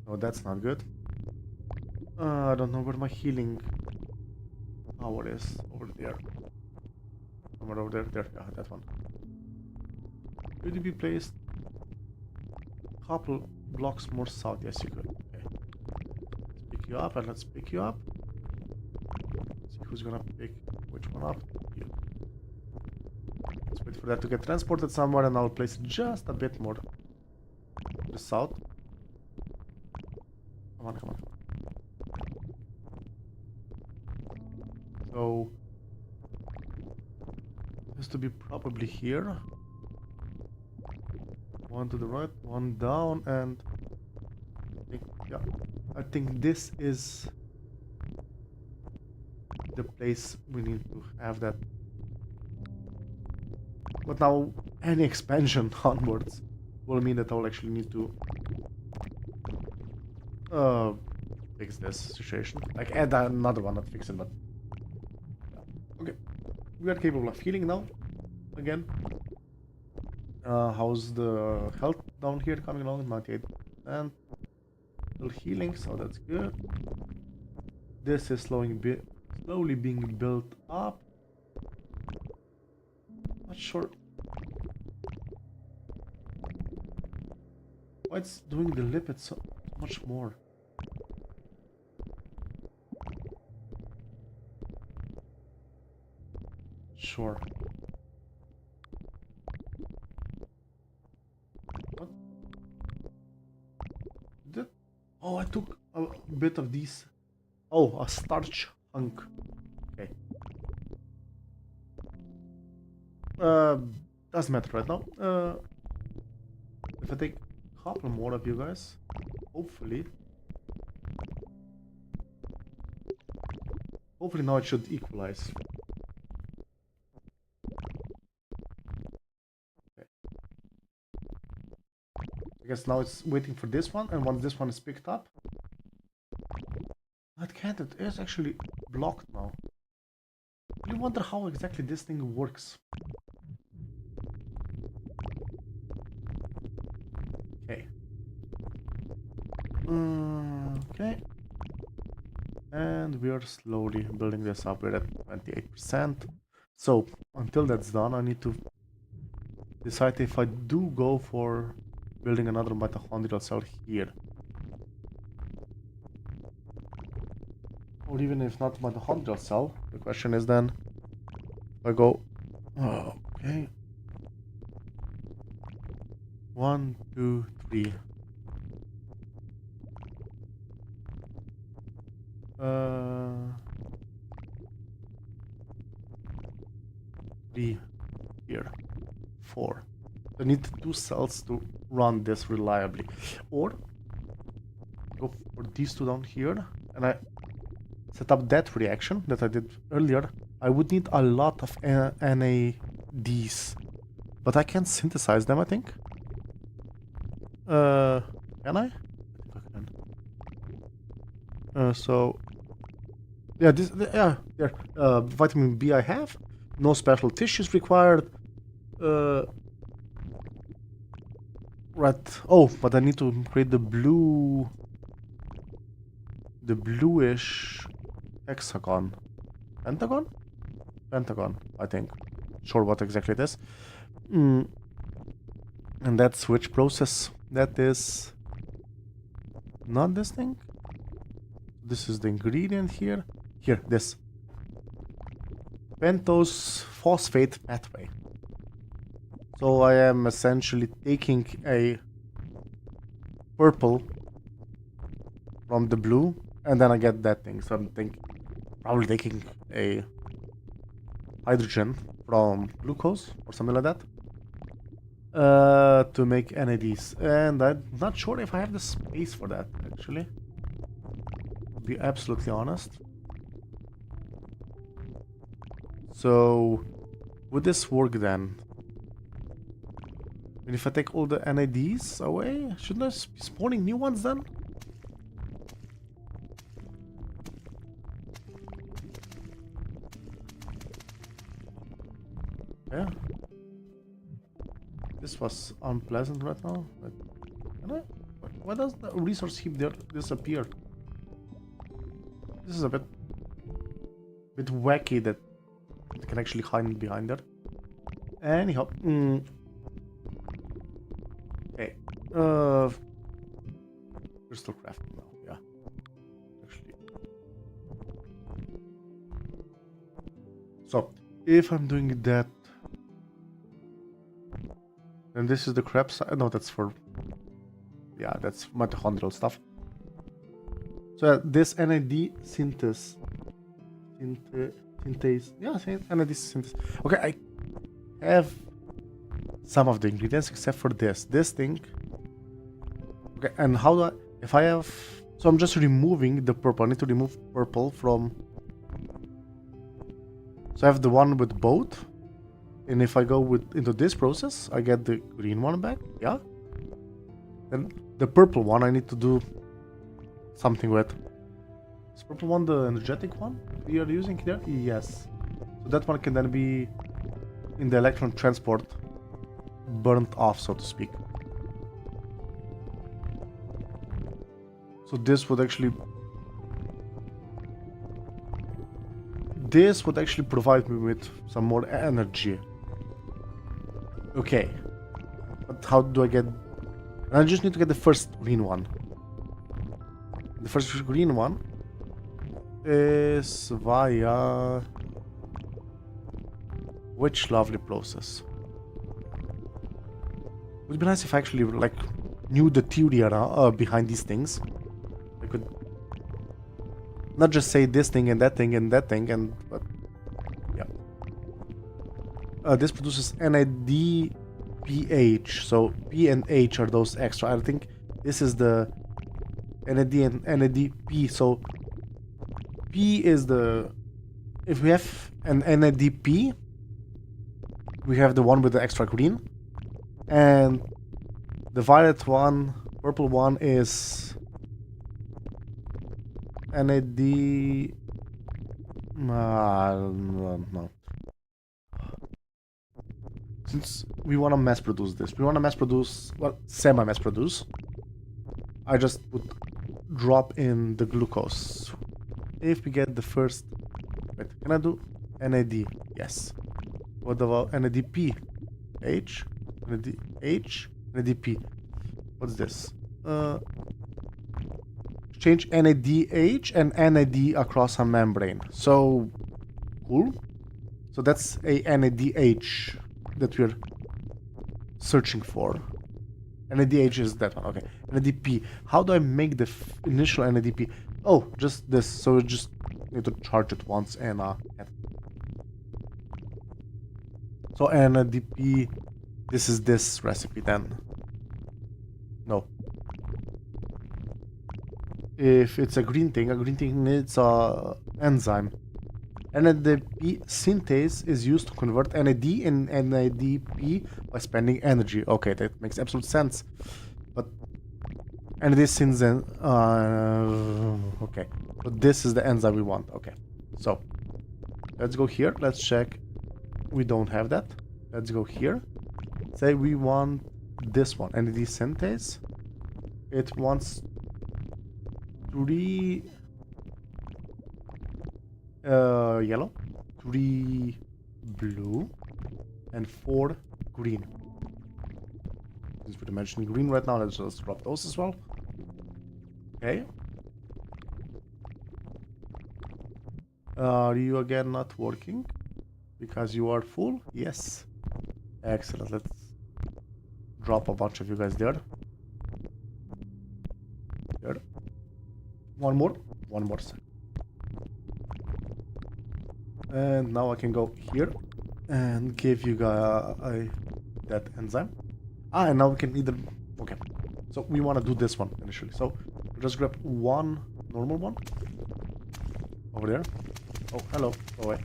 Oh, that's not good. I don't know where my healing power is. Over there. Somewhere over there. There, yeah, that one. Could it be placed a couple blocks more south? Yes, you could. Okay. Let's pick you up and let's pick you up. See who's gonna pick which one up. You. Let's wait for that to get transported somewhere and I'll place it just a bit more to the south. Come on. So to be probably here. One to the right, one down, and I think this is the place we need to have that. But now any expansion onwards will mean that I'll actually need to fix this situation. Like add another one, not fix it, but yeah. Okay. We are capable of healing now. Again. How's the health down here coming along? 98%. Still healing, so that's good. This is slowly being built up. Not sure why it's doing the lipid so much more. Sure. What? Oh, I took a bit of these. Oh, a starch hunk. Okay. Doesn't matter right now. If I take a couple more of you guys, hopefully now it should equalize. Okay. I guess now it's waiting for this one, and once this one is picked up, it can't. It is actually blocked now. I wonder how exactly this thing works. Okay. Okay. And we are slowly building this up. We're at 28%. So until that's done, I need to decide if I do go for building another mitochondrial cell here. Or even if not mitochondrial cell, the question is then, if I go, oh, okay. 1, 2, 3. 3 here. 4. I need 2 cells to run this reliably. Or go for these 2 down here, and I set up that reaction that I did earlier. I would need a lot of NADs, but I can synthesize them, I think. Can I? I think I can. So yeah, vitamin B I have. No special tissues required. Right. Oh, but I need to create the bluish hexagon. Pentagon? Pentagon, I think. Sure what exactly it is. And that's which process? That is not this thing. This is the ingredient here. Here, this. Pentose phosphate pathway. So I am essentially taking a purple from the blue, and then I get that thing. So I'm probably taking a hydrogen from glucose or something like that to make NADs. And I'm not sure if I have the space for that, actually. To be absolutely honest. So would this work then? I mean, if I take all the NADs away, shouldn't I be spawning new ones then? Yeah. This was unpleasant right now. Can I? Why does the resource heap there disappear? This is a bit wacky that it can actually hide behind there. Anyhow. Okay. Crystal crafting now, yeah. Actually. So, if I'm doing that, then this is the crab side. No, that's for... Yeah, that's mitochondrial stuff. So this NAD synthase. Yeah, NAD synthase. Okay, have some of the ingredients except for this thing. Okay, and how do I, if I have, so I'm just removing the purple. I need to remove purple from, so I have the one with both, and if I go into this process, I get the green one back. Yeah, then the purple one I need to do something with. Is purple one the energetic one we are using here? Yes. So that one can then be in the electron transport burnt off, so to speak. So this would actually provide me with some more energy. Okay. But how do I get, and I just need to get the first green one. The first green one is via which lovely process? It would be nice if I actually like knew the theory behind these things. I could not just say this thing and that thing and that thing, and but yeah. This produces NADPH, so P and H are those extra. I think this is the NAD and NADP. So P is the, if we have an NADP, we have the one with the extra green, and the violet one, purple one is NAD. No. Since we want to mass produce this, we want to mass produce, well, semi-mass produce. I just would drop in the glucose. If we get the first, wait, can I do NAD? Yes. What about NADP? H, NADH, NADP. What's this? Change NADH and NAD across a membrane. So cool. So that's a NADH that we're searching for. NADH is that one. Okay. NADP. How do I make the initial NADP? Oh, just this. So we just need to charge it once and so NADP. This is this recipe then. No. If it's a green thing needs a enzyme. NADP synthase is used to convert NAD and NADP by spending energy. Okay, that makes absolute sense. But NAD synthase, okay. But this is the enzyme we want. Okay, so let's go here. Let's check. We don't have that. Let's go here. Say we want this one, NAD synthase. It wants 3 yellow, 3 blue, and 4 green. Since we're mentioning green right now, let's just drop those as well. Okay. Are you again not working? Because you are full? Yes. Excellent. Let's drop a bunch of you guys there. There. One more. One more second. And now I can go here and give you guys that enzyme. And now we can either, okay. So we want to do this one initially. So we'll just grab one normal one over there. Oh, hello. Go away.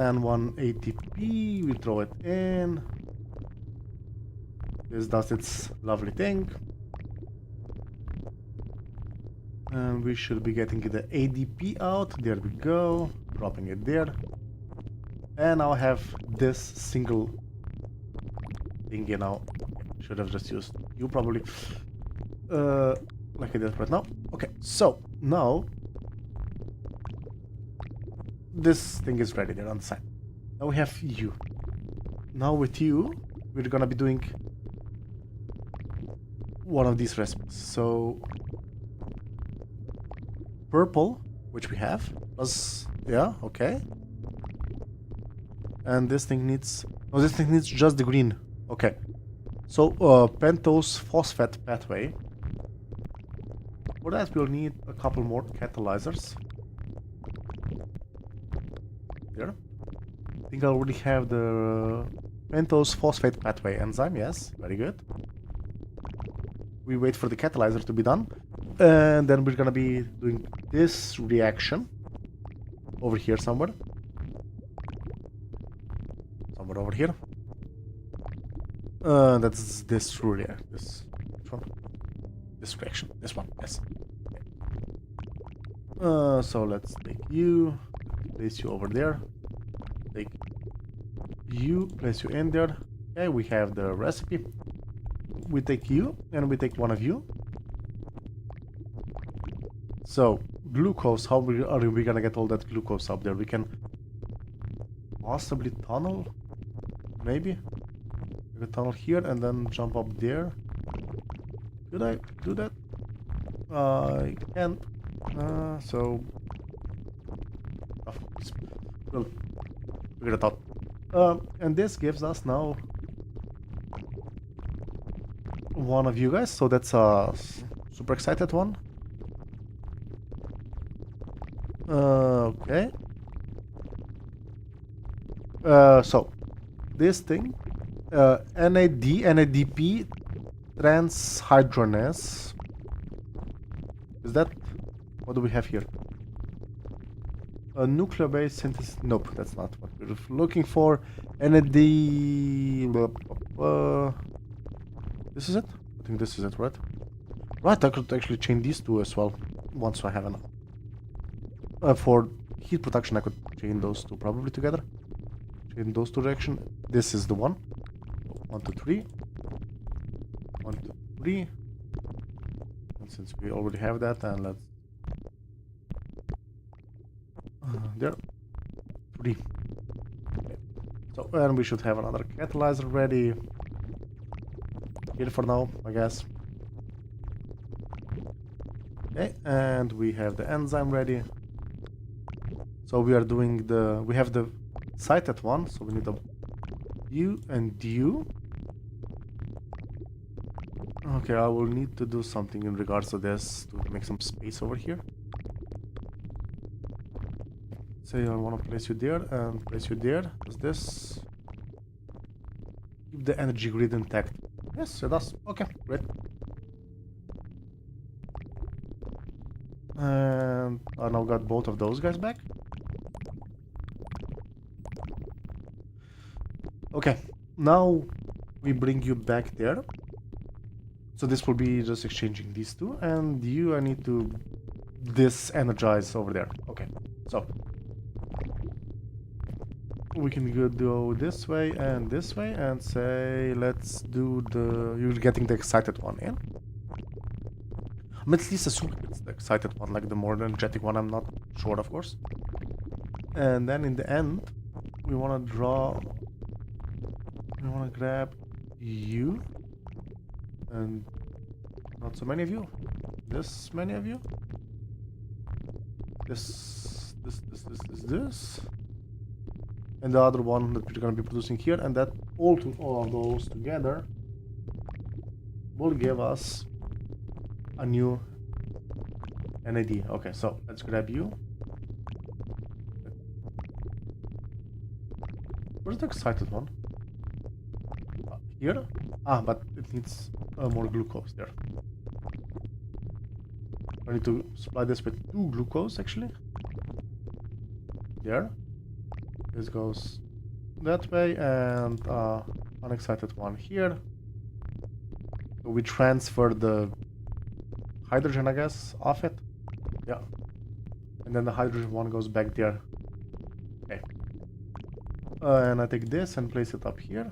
And one ATP, we throw it in. This does its lovely thing. And we should be getting the ADP out. There we go. Dropping it there. And now I have this single thing, you know. Should have just used you probably. Like I did right now. Okay, so now this thing is ready there on the side. Now we have you. Now with you, we're gonna be doing one of these recipes. So purple, which we have, plus, yeah, okay. And this thing needs... Oh, this thing needs just the green. Okay. So, pentose phosphate pathway. For that, we'll need a couple more catalyzers. There. I think I already have the pentose phosphate pathway enzyme. Yes, very good. We wait for the catalyzer to be done. And then we're gonna be doing this reaction. Over here somewhere. Somewhere over here. That's this reaction. This one. This reaction. This one. Yes. So let's take you. Place you over there. Take you. Place you in there. Okay, we have the recipe. We take you and we take one of you. So glucose. How are we gonna get all that glucose up there? We can possibly tunnel. Maybe. We can tunnel here and then jump up there. Could I do that? I can't. So we'll figure it out. And this gives us now one of you guys. So that's a super excited one. Okay. So this thing, NADP transhydranase. Is that what do we have here? A nuclear-based synthesis. Nope, that's not what we're looking for. NAD. This is it. I think this is it, right? Right. I could actually chain these two as well once I have enough. For heat production, I could chain those two probably together. Chain those two direction. This is the one. 1, 2, 3. 1, 2, 3. And since we already have that, and let's there. 3. Okay. So and we should have another catalyzer ready here for now, I guess. Okay, and we have the enzyme ready. So we are doing the, we have the cited one, so we need a U and U. Okay, I will need to do something in regards to this to make some space over here. Say I want to place you there and place you there. Does this keep the energy grid intact? Yes, it does. Okay, great. And I now got both of those guys back. Okay, now we bring you back there. So this will be just exchanging these two, and you I need to dis-energize over there. Okay, so we can go this way and say let's do the, you're getting the excited one in. I'm at least assuming it's the excited one, like the more energetic one, I'm not sure of course. And then in the end we want to draw, we want to grab you and not so many of you, this many of you, this, and the other one that we're going to be producing here, and that all of those together will give us a new NAD. Okay, so let's grab you. Where's the excited one? Here? Ah, but it needs more glucose there. I need to supply this with 2 glucose actually. There. This goes that way, and unexcited one here. So we transfer the hydrogen, I guess, off it. Yeah. And then the hydrogen one goes back there. Okay. And I take this and place it up here.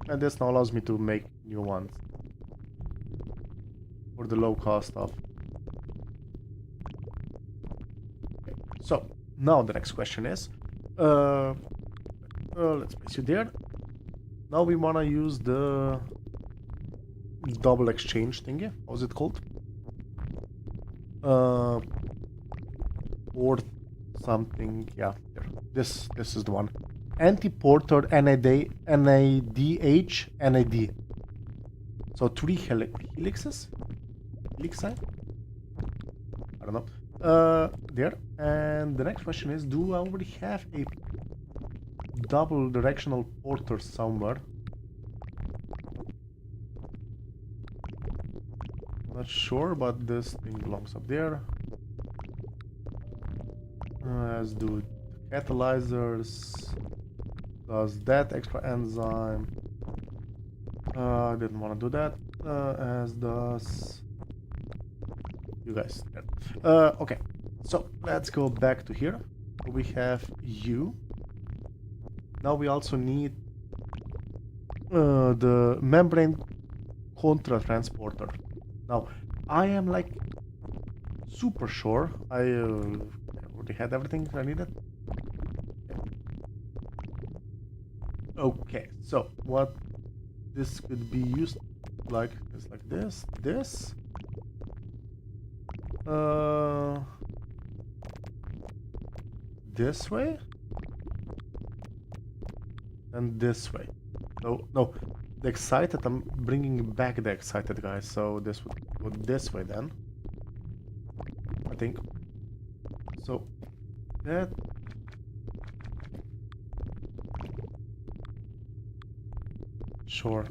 And this now allows me to make new ones for the low cost of. Okay. So now the next question is, let's place you there. Now we wanna use the double exchange thingy. How's it called? Or something. Yeah, there. This is the one. anti-porter, NAD, NADH, NAD. So 3 helixes? Helixi? I don't know. There. And the next question is, do I already have a double directional porter somewhere? Not sure, but this thing belongs up there. As do the catalyzers. Does that extra enzyme. I didn't want to do that. As does you guys. Okay, so let's go back to here. We have you. Now we also need the membrane contra transporter. Now I am like super sure I already had everything I needed. Okay, so what this could be used like is like this, this way, and this way. No, the excited, I'm bringing back the excited guys, so this would go this way then, I think. So that sure.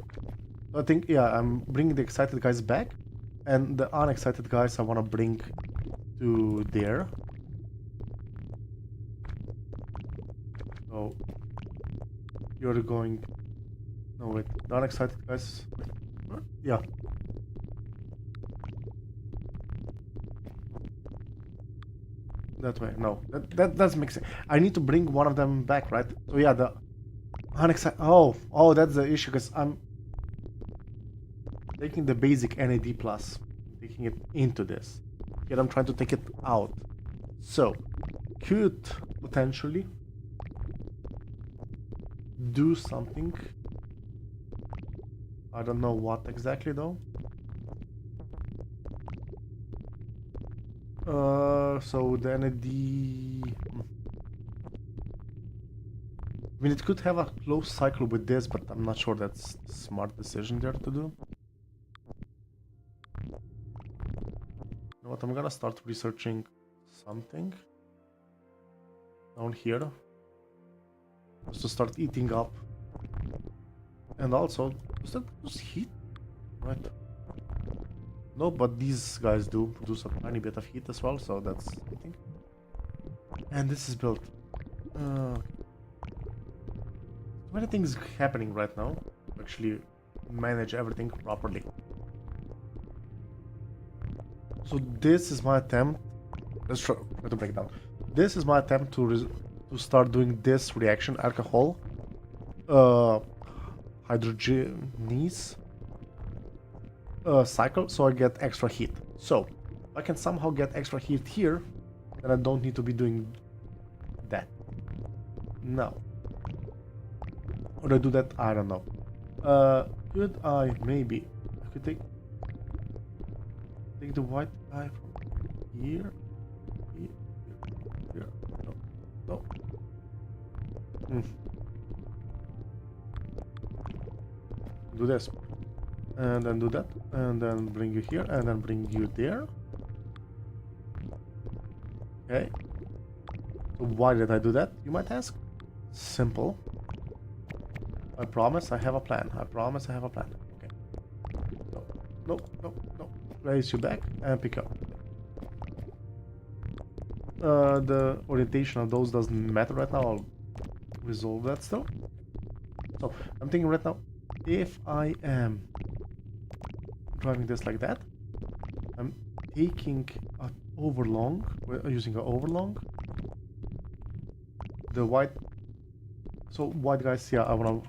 I think, yeah, I'm bringing the excited guys back, and the unexcited guys I want to bring to there. So you're going. No wait, the unexcited guys. Wait, yeah. That way. No, that doesn't make sense. I need to bring one of them back, right? So yeah, the unexcited. Oh, that's the issue because I'm taking the basic NAD plus, taking it into this. Yet I'm trying to take it out. So, could potentially do something. I don't know what exactly though. So the NAD. I mean, it could have a close cycle with this, but I'm not sure that's a smart decision there to do. You know what? I'm gonna start researching something down here just to start eating up, and also does that produce heat? Right? No, but these guys do produce a tiny bit of heat as well, so that's something. And this is built. Many things happening right now to actually manage everything properly. So this is my attempt. Let's try to break it down. This is my attempt to start doing this reaction, alcohol, hydrogenase cycle, so I get extra heat. So if I can somehow get extra heat here, then I don't need to be doing that. No. Or I do that? I don't know. Could I maybe? I could take the white guy from here. Here. No. Do this, and then do that, and then bring you here, and then bring you there. Okay. So why did I do that? You might ask. Simple. I promise I have a plan. I promise I have a plan. Okay. No. Place you back and pick up. The orientation of those doesn't matter right now. I'll resolve that still. So I'm thinking right now, if I am driving this like that, I'm taking an overlong, using an overlong. The white. So white guys, yeah, I wanna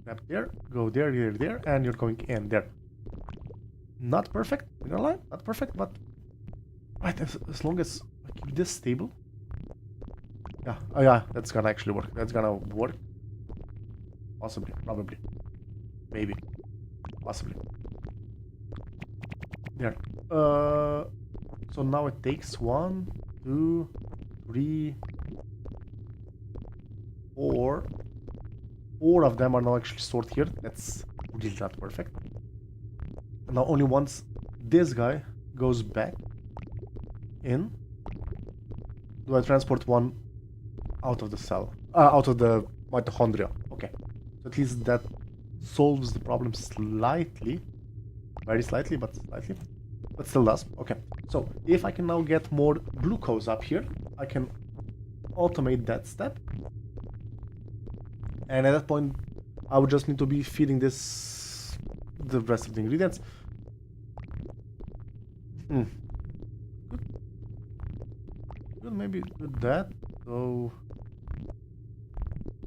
tap there, go there, and you're going in there. Not perfect, I'm gonna lie, not perfect, but right, as long as I keep this stable. Yeah, oh yeah, that's gonna actually work. That's gonna work. Possibly, probably, maybe, possibly. There. So now it takes 1, 2, 3, 4, 4 of them are now actually stored here. That's really not perfect. And now only once this guy goes back in do I transport one out of the cell, out of the mitochondria. Okay, so at least that solves the problem slightly, very slightly, but still does. Okay, so if I can now get more glucose up here, I can automate that step, and at that point I would just need to be feeding this the rest of the ingredients. Good, maybe do that. So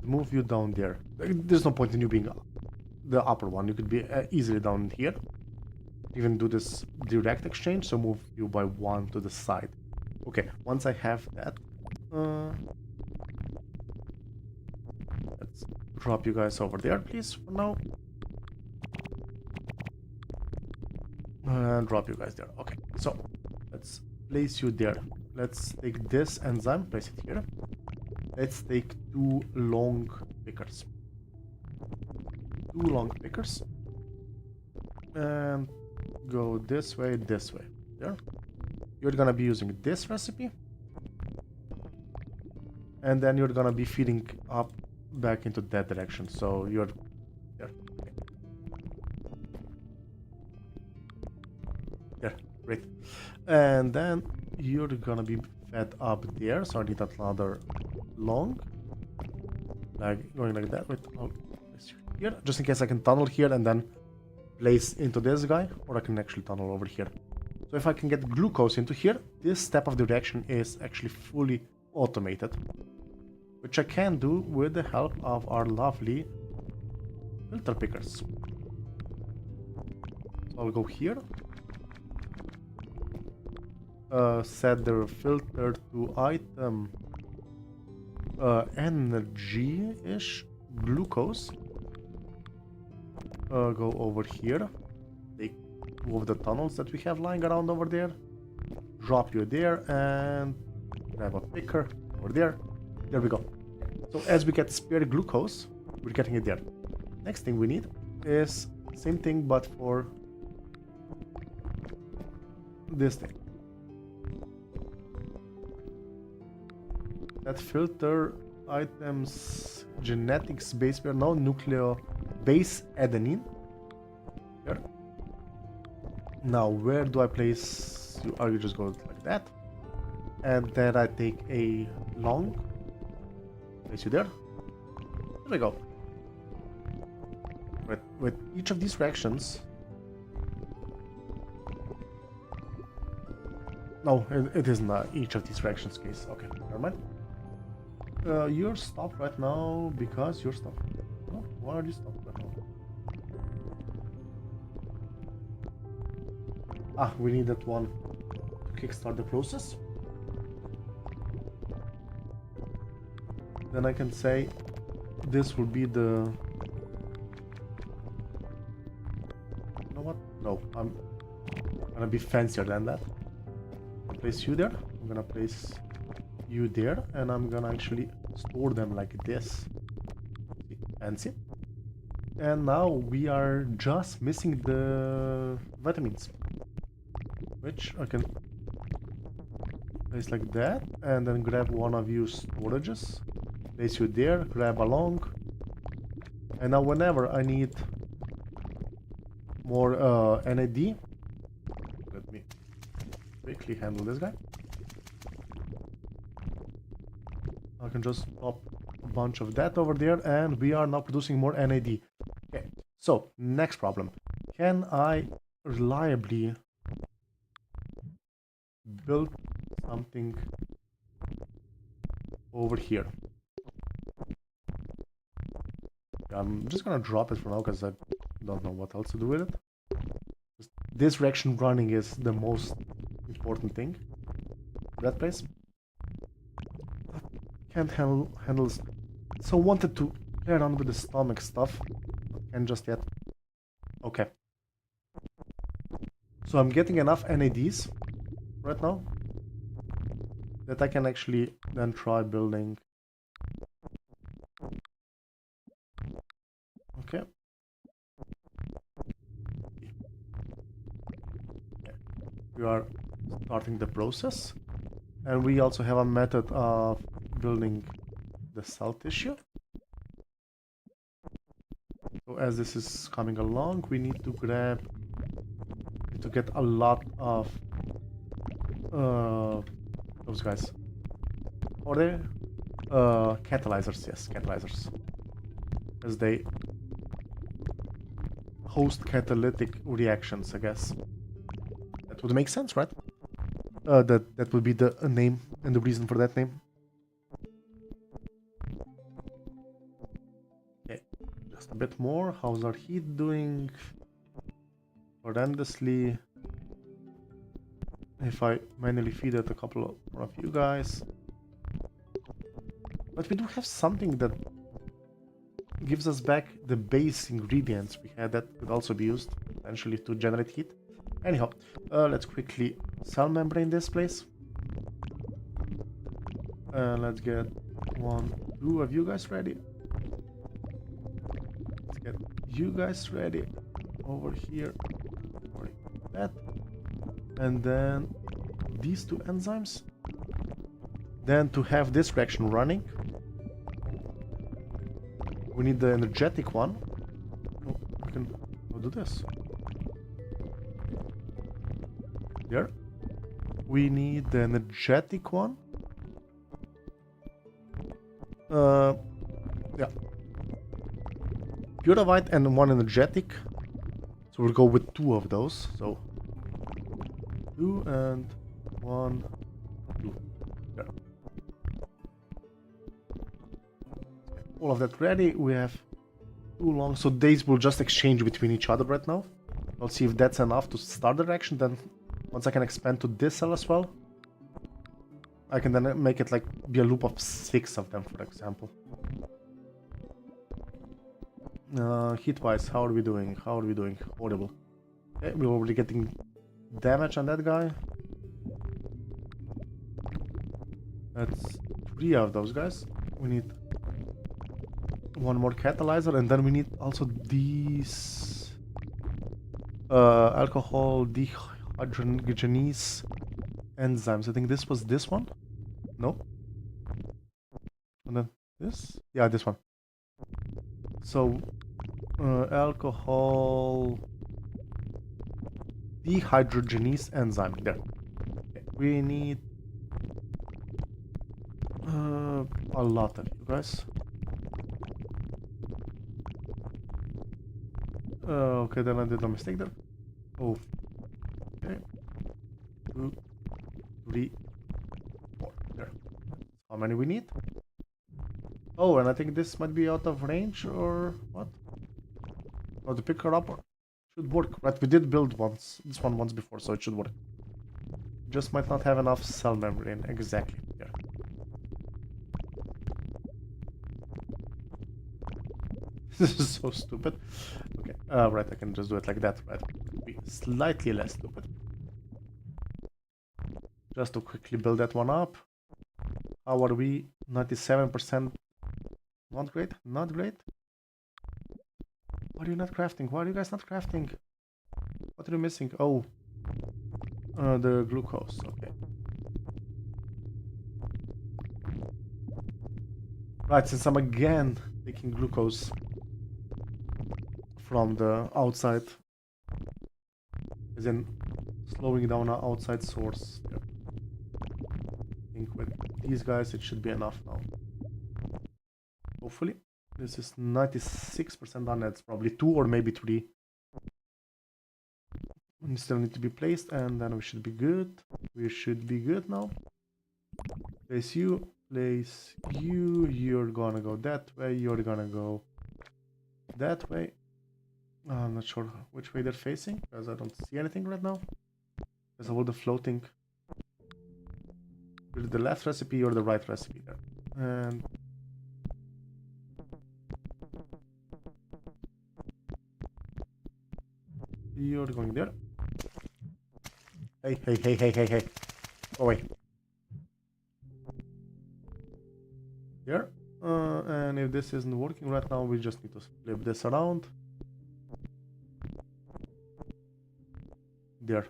move you down there. There's no point in you being the upper one. You could be easily down here. Even do this direct exchange, so move you by 1 to the side. Okay, once I have that, let's drop you guys over there, please, for now. And drop you guys there. Okay, so let's place you there. Let's take this enzyme, place it here. Let's take 2 long pickers. 2 long pickers. And go this way, there. You're gonna be using this recipe. And then you're gonna be feeding up back into that direction. So you're there. Okay. There, great. And then you're gonna be fed up there. So I need another long. Like going like that. Wait, I'll place here. Just in case I can tunnel here and then place into this guy, or I can actually tunnel over here. So if I can get glucose into here, this step of the reaction is actually fully automated, which I can do with the help of our lovely filter pickers. So I'll go here, set the filter to item energy-ish glucose. Go over here, take 2 of the tunnels that we have lying around over there, drop you there, and grab a picker over there. There we go. So as we get spare glucose, we're getting it there. Next thing we need is same thing, but for this thing. That filter items genetics base pair, now nucleo base adenine. Here. Now where do I place you? Or you just go like that, and then I take a long, place you there. There we go. With each of these reactions, no, it isn't each of these reactions case. Okay, never mind. You're stopped right now because you're stopped. Oh, why are you stopped right now? Ah, we need that one to kickstart the process. Then I can say this will be the... You know what? No, I'm gonna be fancier than that. I'll place you there. I'm gonna place you there, and I'm gonna actually store them like this. Fancy. And now we are just missing the vitamins, which I can place like that, and then grab one of you storages, place you there, grab along, and now whenever I need more NAD, let me quickly handle this guy. I can just pop a bunch of that over there, and we are now producing more NAD. Okay, so next problem. Can I reliably build something over here? I'm just gonna drop it for now because I don't know what else to do with it. This reaction running is the most important thing. That place can't handle. So wanted to play around with the stomach stuff, but can't just yet. Okay. So I'm getting enough NADs right now that I can actually then try building we are starting the process. And we also have a method of building the cell tissue. So as this is coming along, we need to get a lot of those guys. Are they? Catalyzers, yes, catalyzers. As they host catalytic reactions, I guess. That would make sense, right? That would be the name and the reason for that name. Okay, just a bit more. How's our heat doing? Horrendously. If I manually feed it a couple of you guys. But we do have something that gives us back the base ingredients we had that could also be used potentially to generate heat. Anyhow, let's quickly cell membrane this place. Let's get 1, 2 of you guys ready. Let's get you guys ready over here. Like that. And then these 2 enzymes. Then to have this reaction running, we need the energetic one. Oh, we can do this. There. We need the energetic one. Yeah. Purified and 1 energetic. So we'll go with 2 of those. So 2 and 1, 2. There. All of that ready. We have too long, so these will just exchange between each other right now. I'll see if that's enough to start the reaction. Then once I can expand to this cell as well, I can then make it like be a loop of 6 of them, for example. Hit wise, how are we doing? How are we doing? Horrible. Okay, we're already getting damage on that guy. That's 3 of those guys. We need 1 more catalyzer, and then we need also these alcohol dehydrogenase enzymes. I think this was this one. No. And then this? Yeah, this one. So alcohol dehydrogenase enzyme. There. Okay. We need a lot of you guys. Okay, then I did a mistake there. Oh. Okay. 2, 3, 4. There. How many we need? Oh, and I think this might be out of range or what? Oh, to pick her up should work. Right, we did build this one once before, so it should work. Just might not have enough cell membrane. Exactly. Yeah. This is so stupid. Okay, right, I can just do it like that, right? Be slightly less stupid. Just to quickly build that one up. How are we? 97%. Not great, not great. Why are you not crafting? Why are you guys not crafting? What are you missing? Oh, the glucose, okay. Right, since I'm again taking glucose from the outside, as in slowing down our outside source. Yep. I think with these guys it should be enough now. Hopefully. This is 96% done. It's probably 2 or maybe 3. We still need to be placed, and then we should be good. We should be good now. Place you. Place you. You're gonna go that way. You're gonna go that way. I'm not sure which way they're facing, because I don't see anything right now. There's all the floating. Either the left recipe or the right recipe there. And you're going there. Hey, hey, hey, hey, hey, hey. Go away. Here. And if this isn't working right now, we just need to flip this around. There.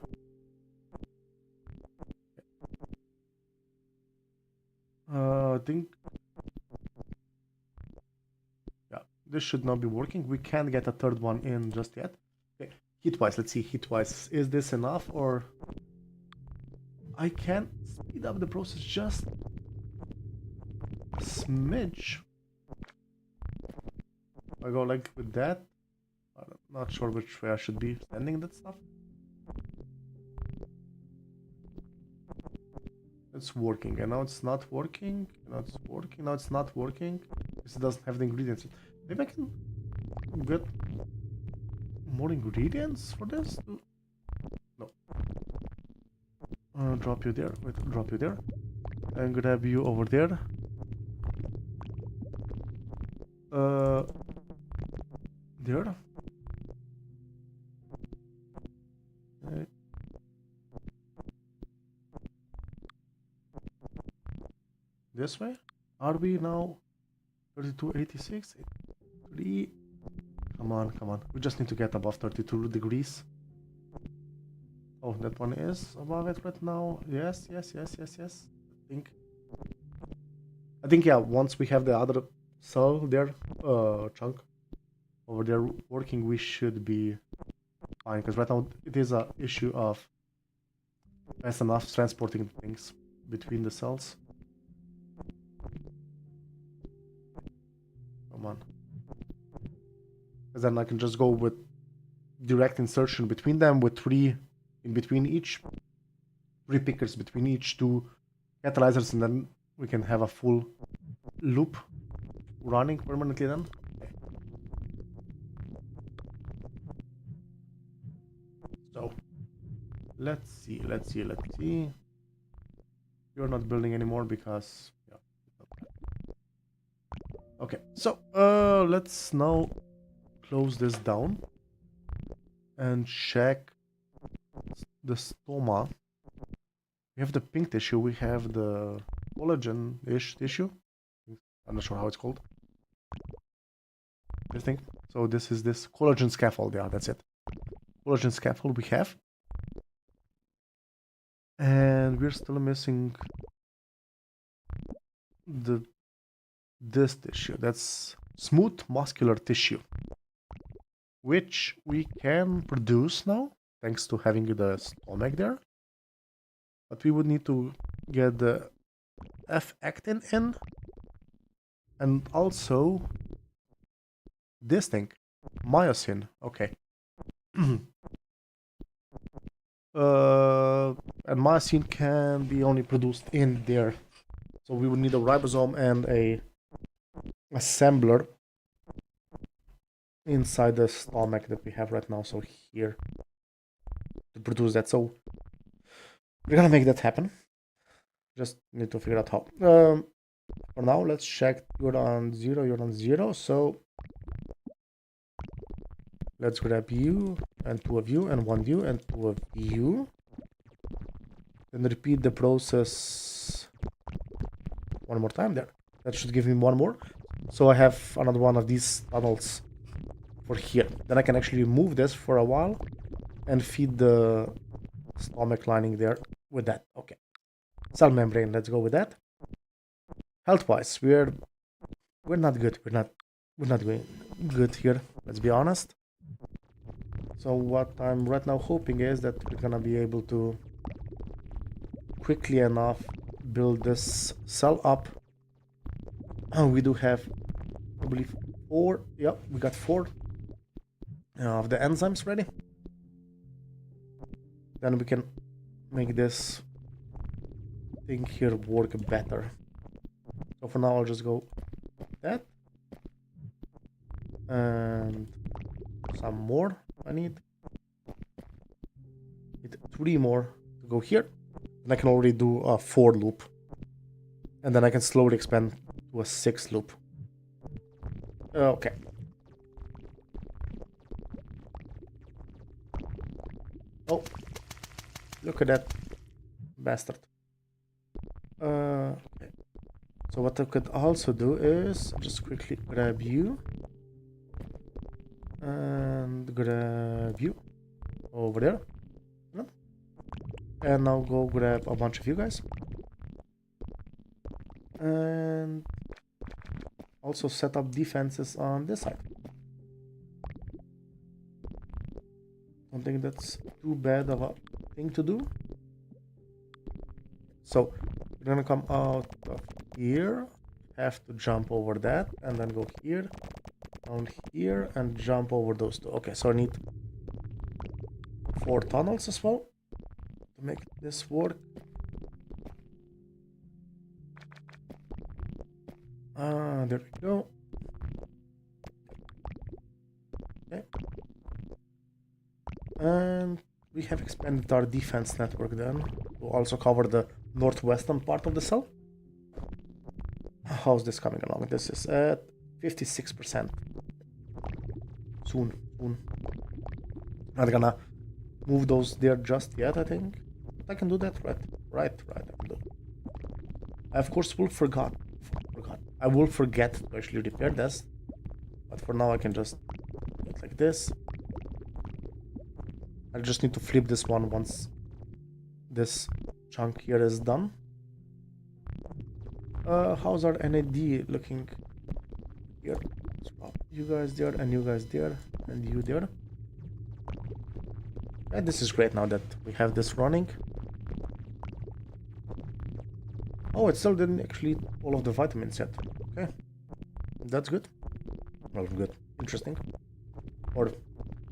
think... Yeah, this should not be working. We can't get a third one in just yet. Okay, heat-wise, let's see, heat-wise. Is this enough, or... I can speed up the process just a smidge. I go like with that. I'm not sure which way I should be sending that stuff. It's working, and now it's not working. Now it's working. Now it's not working because it doesn't have the ingredients. Maybe I can get more ingredients for this. No. Drop you there. Wait, drop you there, and grab you over there. There. Okay. This way? Are we now 3286? 3. Come on, come on. We just need to get above 32 degrees. Oh, that one is above it right now. Yes, yes, yes, yes, yes. I think yeah, once we have the other cell there, chunk over there working, we should be fine. Because right now it is a issue of fast enough transporting things between the cells. Come on. Because then I can just go with direct insertion between them with 3 in between each, 3 pickers between each 2 catalyzers, and then we can have a full loop running permanently then. So let's see. You're not building anymore because yeah. Okay, so let's now close this down and check the stoma. We have the pink tissue, we have the collagen-ish tissue. I'm not sure how it's called. I think. So this is this collagen scaffold, yeah, that's it. Collagen scaffold we have. And we're still missing this tissue. That's smooth muscular tissue, which we can produce now thanks to having the stomach there. But we would need to get the F-actin in, and also this thing, myosin. Okay. And myosin can be only produced in there, so we would need a ribosome and a assembler inside the stomach that we have right now. So here to produce that. So we're gonna make that happen. Just need to figure out how. For now, let's check. You're on 0. You're on 0. So let's grab you and 2 of you and 1 of you and 2 of you. Then repeat the process one more time there. That should give me 1 more. So I have another one of these tunnels for here. Then I can actually move this for a while and feed the stomach lining there with that. Okay. Cell membrane, let's go with that. Health-wise, we're not good. We're not going good here. Let's be honest. So what I'm right now hoping is that we're gonna be able to quickly enough build this cell up. And we do have, I believe, 4. Yep, we got 4 of the enzymes ready. Then we can make this thing here work better. So for now I'll just go that. And some more I need. 3 more to go here. And I can already do a 4 loop. And then I can slowly expand to a 6 loop. Okay. Oh, look at that bastard. Okay. So what I could also do is just quickly grab you and grab you over there, and now go grab a bunch of you guys. And also set up defenses on this side. Don't think that's too bad of a thing to do. So we're gonna come out of here, have to jump over that, and then go here, down here, and jump over those two. Okay, so I need 4 tunnels as well to make this work. There we go. Okay. And we have expanded our defense network then to also cover the northwestern part of the cell. How's this coming along? This is at 56%. Soon. Not gonna move those there just yet, I think. But I can do that, right? Right, I can do it. I of course will forget. I will forget to actually repair this. But for now I can just do it like this. I just need to flip this one once this chunk here is done. How's our NAD looking here? Swap you guys there, and you guys there, and you there. And this is great now that we have this running. Oh, it still didn't actually eat all of the vitamins yet. Okay. That's good. Well, good. Interesting. Or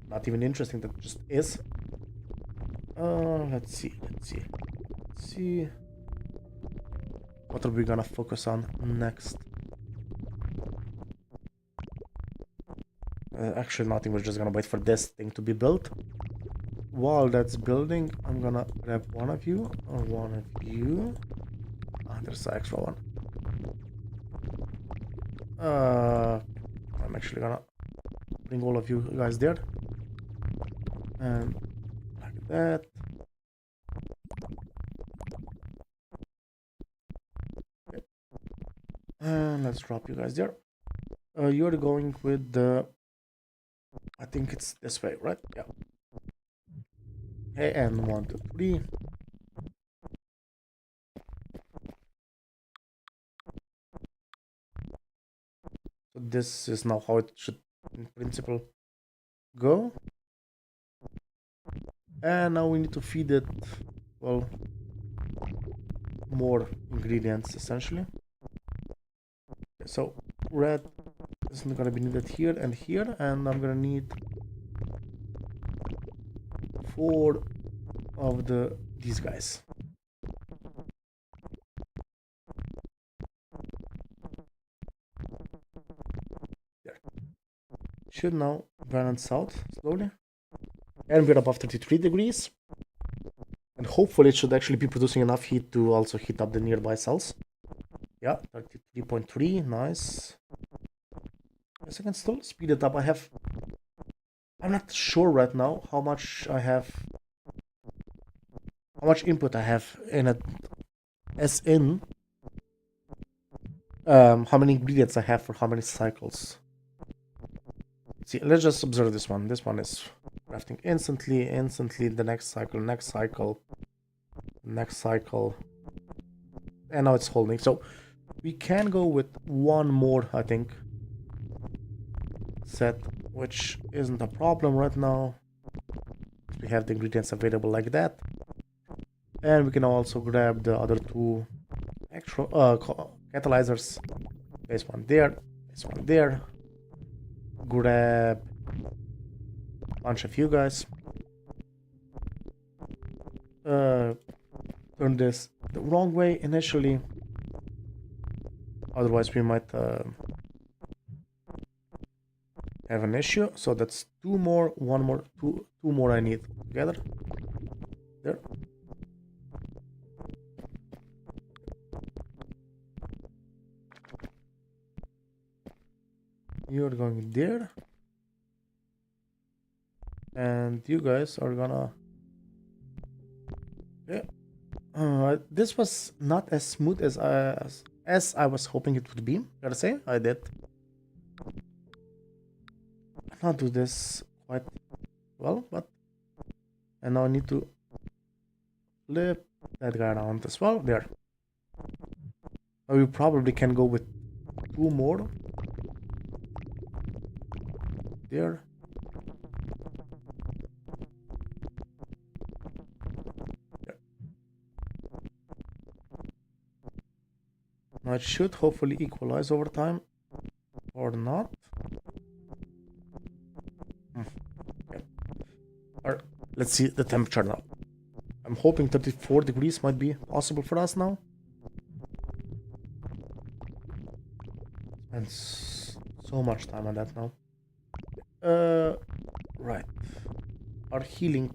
not even interesting, that just is. Let's see. What are we gonna focus on next? Actually nothing, we're just gonna wait for this thing to be built. While that's building, I'm gonna grab one of you. Ah, there's an extra one. I'm actually gonna bring all of you guys there. And like that. Okay. And let's drop you guys there. You're going with the... I think it's this way, right? Yeah. Okay, and 1, 2, 3. So this is now how it should, in principle, go. And now we need to feed it, well, more ingredients, essentially. Okay, so red is not gonna be needed here, and I'm gonna need 4 of these guys. There. Should now balance out slowly. And we're above 33 degrees. And hopefully it should actually be producing enough heat to also heat up the nearby cells. Yeah, 33.3, nice. Yes, I can still speed it up. I'm not sure right now how much input I have in it, as in how many ingredients I have for how many cycles. See, let's just observe this one. This one is crafting instantly, the next cycle, and now it's holding. So we can go with one more, I think, set, which isn't a problem right now. We have the ingredients available like that, and we can also grab the other 2 extra catalyzers. There's one there, grab a bunch of you guys. Turn this the wrong way initially, otherwise we might have an issue. So that's 2 more, 1 more, 2 more I need together. There. You're going there. And you guys are gonna... Yeah. This was not as smooth as I was hoping it would be. Gotta say, I did not do this quite well, but... And now I need to flip that guy around as well. There. We probably can go with 2 more. There. Now it should hopefully equalize over time. Or not. Okay. Alright, let's see the temperature now. I'm hoping 34 degrees might be possible for us now. And so much time on that now. Right. Our healing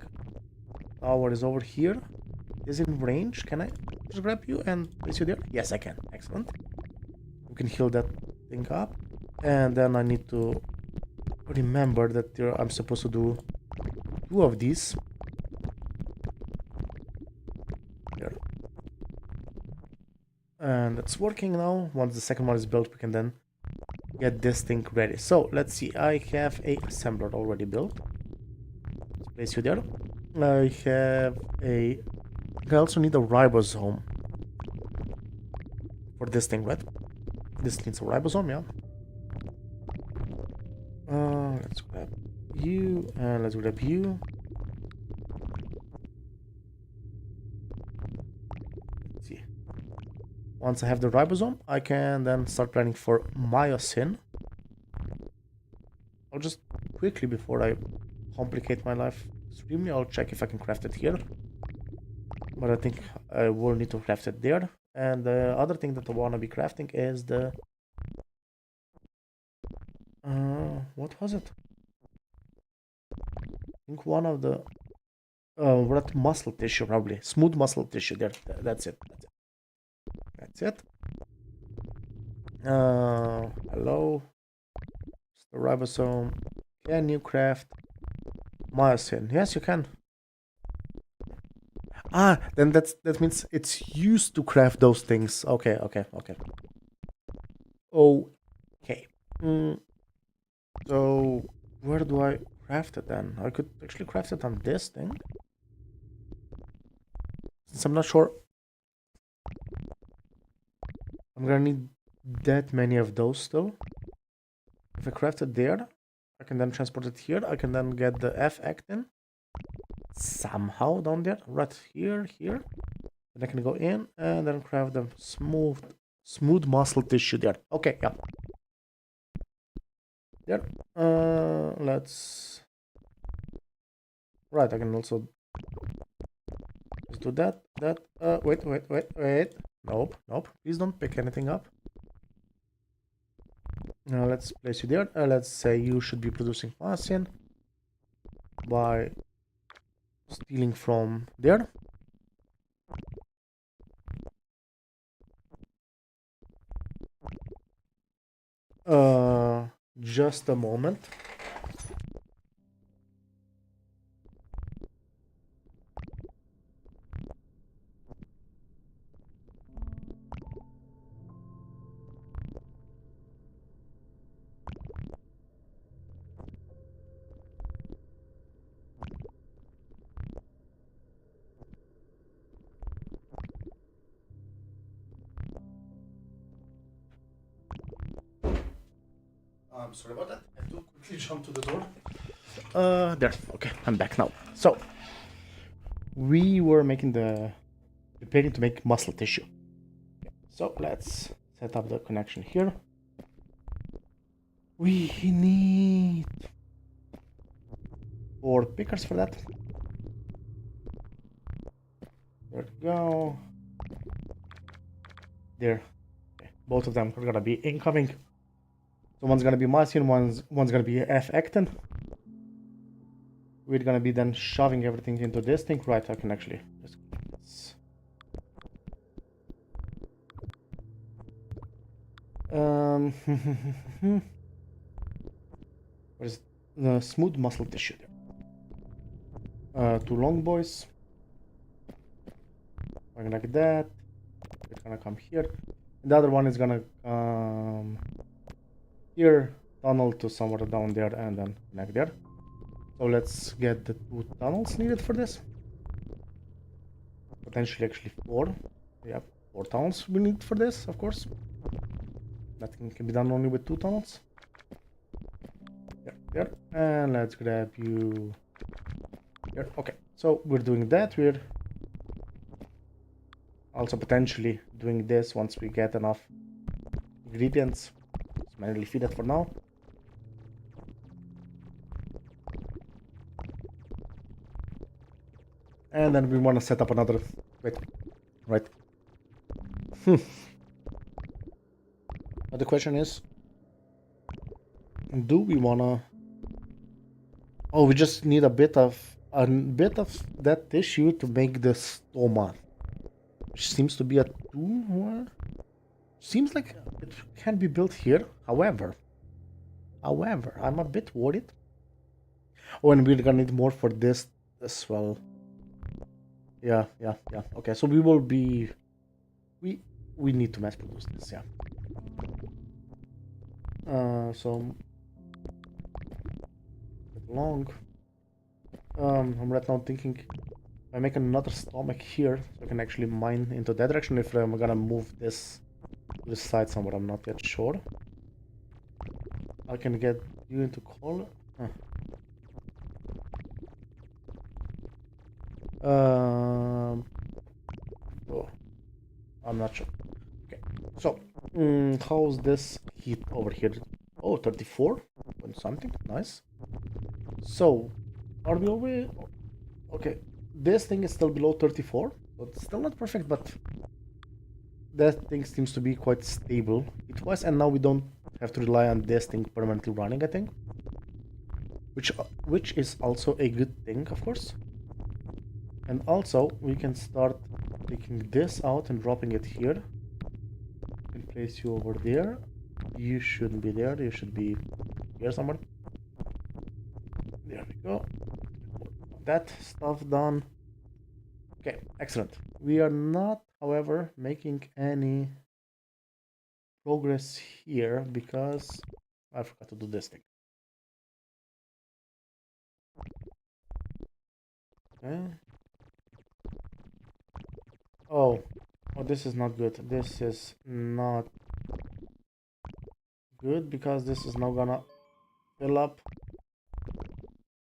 tower is over here. Is in range. Can I just grab you and place you there? Yes, I can. Excellent. We can heal that thing up. And then I need to remember that I'm supposed to do 2 of these. There. And it's working now. Once the second one is built, we can then get this thing ready. So let's see. I have a assembler already built. Let's place you there. I have a... I also need a ribosome for this thing, right? This needs a ribosome, yeah. Let's grab you and let's grab you. Let's see. Once I have the ribosome, I can then start planning for myosin. I'll just quickly, before I complicate my life extremely, I'll check if I can craft it here. But I think I will need to craft it there. And the other thing that I want to be crafting is the... what was it? I think one of the... red muscle tissue, probably. Smooth muscle tissue, there. That's it. That's it. Hello. The ribosome. Can you craft myosin? Yes, you can. Ah, then that means it's used to craft those things. Okay. Okay. So where do I craft it then? I could actually craft it on this thing. Since I'm not sure I'm gonna need that many of those still. If I craft it there, I can then transport it here. I can then get the F-actin somehow down there, right here. And I can go in and then craft the smooth muscle tissue there. Okay, yeah. There. Let's... Right, I can also just do that. Wait. Nope. Please don't pick anything up. Now let's place you there. Let's say you should be producing myosin by stealing from there. Just a moment. I'm sorry about that. I had to quickly jump to the door. There. Okay, I'm back now. So, we were preparing to make muscle tissue. So, let's set up the connection here. We need 4 pickers for that. There we go. There. Okay. Both of them are gonna be incoming. So one's gonna be myosin, one's gonna be F-actin. We're gonna be then shoving everything into this thing. Right, I can actually just this. Where's the smooth muscle tissue there? 2 long boys. Going like that. It's gonna come here. And the other one is gonna here, tunnel to somewhere down there, and then connect there. So let's get the 2 tunnels needed for this. Potentially actually 4. Yep, 4 tunnels we need for this, of course. That can be done only with 2 tunnels. There. And let's grab you here. Okay, so we're doing that. We're also potentially doing this once we get enough ingredients. Let's manually feed it for now. And then we want to set up another... Wait. Right. But the question is, do we want to... Oh, we just need a bit of that tissue to make the stoma. Which seems to be a 2. Seems like it can be built here. However, I'm a bit worried. Oh, and we're gonna need more for this as well. Yeah. Okay, so we will be... We need to mass produce this, yeah. So... long. I'm right now thinking... I make another stomach here, so I can actually mine into that direction. If I'm gonna move this to the side somewhere, I'm not yet sure. I can get you into coal. Oh, I'm not sure. Okay, so how's this heat over here? Oh, 34 point something. Nice. So, are we over? Okay, this thing is still below 34. So it's still not perfect, but that thing seems to be quite stable. It was, and now we don't have to rely on this thing permanently running, I think. Which is also a good thing, of course. And also, we can start taking this out and dropping it here. I can place you over there. You shouldn't be there. You should be here somewhere. There we go. That stuff done. Okay, excellent. We are not, however, making any progress here because I forgot to do this thing. Okay. Oh, this is not good. This is not good because this is now gonna fill up.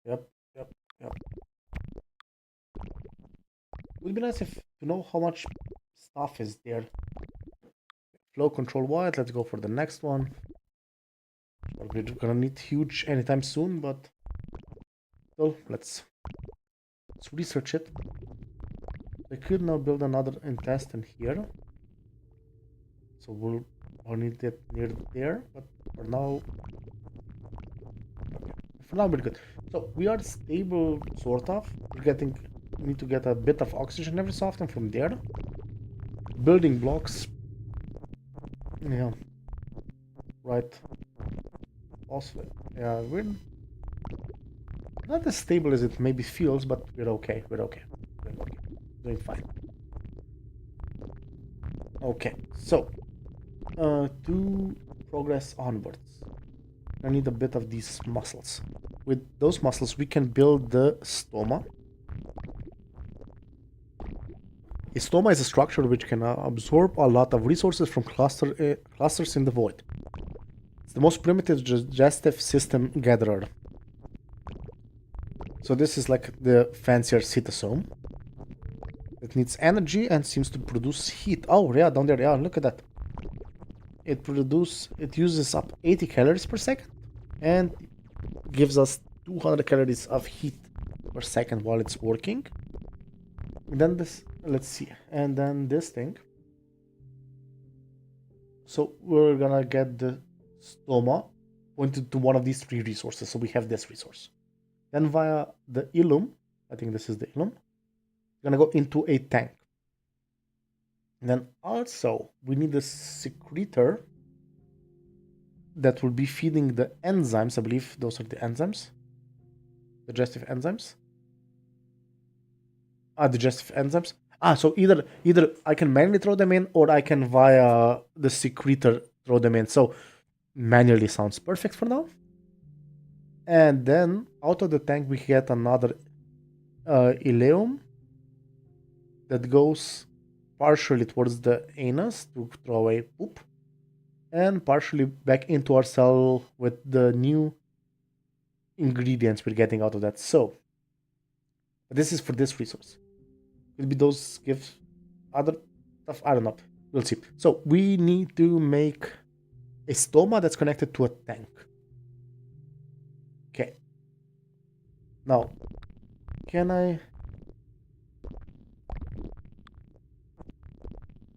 Yep. Would be nice if to know how much stuff is there. Flow control wide. Let's go for the next one. We're gonna need huge anytime soon, but still, let's research it. I could now build another intestine here, so we'll need it near there. But for now, we're good. So we are stable, sort of. We need to get a bit of oxygen every so often from there. Building blocks. Yeah. Right. Also, yeah, we're not as stable as it maybe feels, but we're okay. Doing fine. Okay, so to progress onwards, I need a bit of these muscles. With those muscles, we can build the stoma. A stoma is a structure which can absorb a lot of resources from clusters in the void. It's the most primitive digestive system gatherer. So this is like the fancier cytosome. It needs energy and seems to produce heat. Oh yeah, down there, yeah, look at that. It uses up 80 calories per second and gives us 200 calories of heat per second while it's working. And then this, let's see, and then this thing. So we're gonna get the stoma pointed to one of these 3 resources. So we have this resource. Then via the ileum, I think this is the ileum, gonna go into a tank. And then also we need a secretor that will be feeding the enzymes. I believe those are the enzymes, digestive enzymes. Digestive enzymes. So either I can manually throw them in, or I can via the secretor throw them in. So manually sounds perfect for now. And then out of the tank we get another ileum that goes partially towards the anus to throw away poop, and partially back into our cell with the new ingredients we're getting out of that. So, this is for this resource. Could be those give other stuff, I don't know. We'll see. So, we need to make a stoma that's connected to a tank. Okay. Now, can I...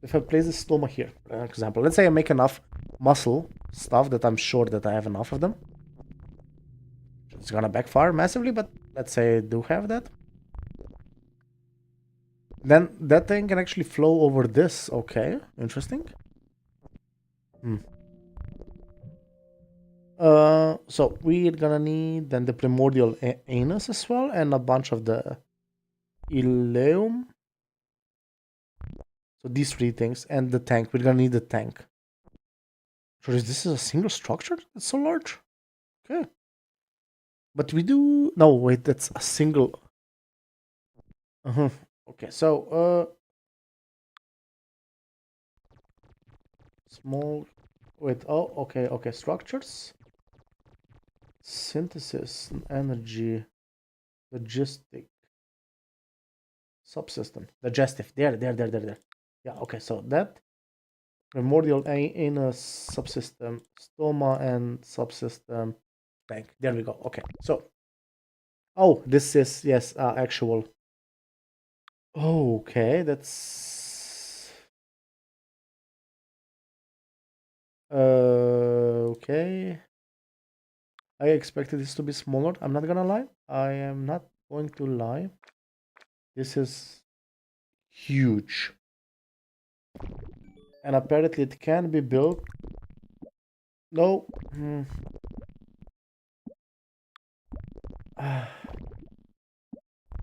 If I place the stoma here, for example, let's say I make enough muscle stuff that I'm sure that I have enough of them. It's gonna backfire massively, but let's say I do have that. Then that thing can actually flow over this. Okay, interesting. So we're gonna need then the primordial anus as well, and a bunch of the ileum. So these three things, and the tank. We're gonna need the tank. So this is a single structure? It's so large. Okay. But we do... No, wait, that's a single... Okay, so... Small... Wait, oh, okay. Structures. Synthesis, energy, logistic, subsystem, digestive. There. Yeah, okay, so that primordial anus, subsystem, stoma, and subsystem tank. There we go. Okay, so this is actual. Okay, that's okay. I expected this to be smaller. I'm not gonna lie. I am not going to lie. This is huge. And apparently it can be built. No.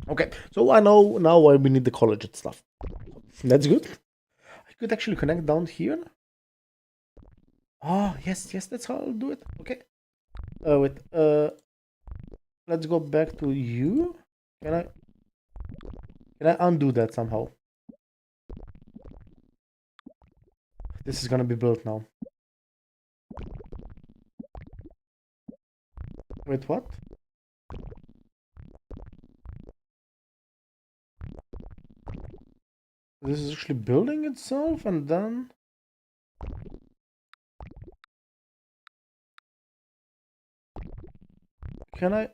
Okay, so I know now why we need the college and stuff. That's good. I could actually connect down here. Oh, yes, that's how I'll do it. Okay. Wait, let's go back to you. Can I undo that somehow? This is gonna be built now. Wait, what? This is actually building itself, and then... Can I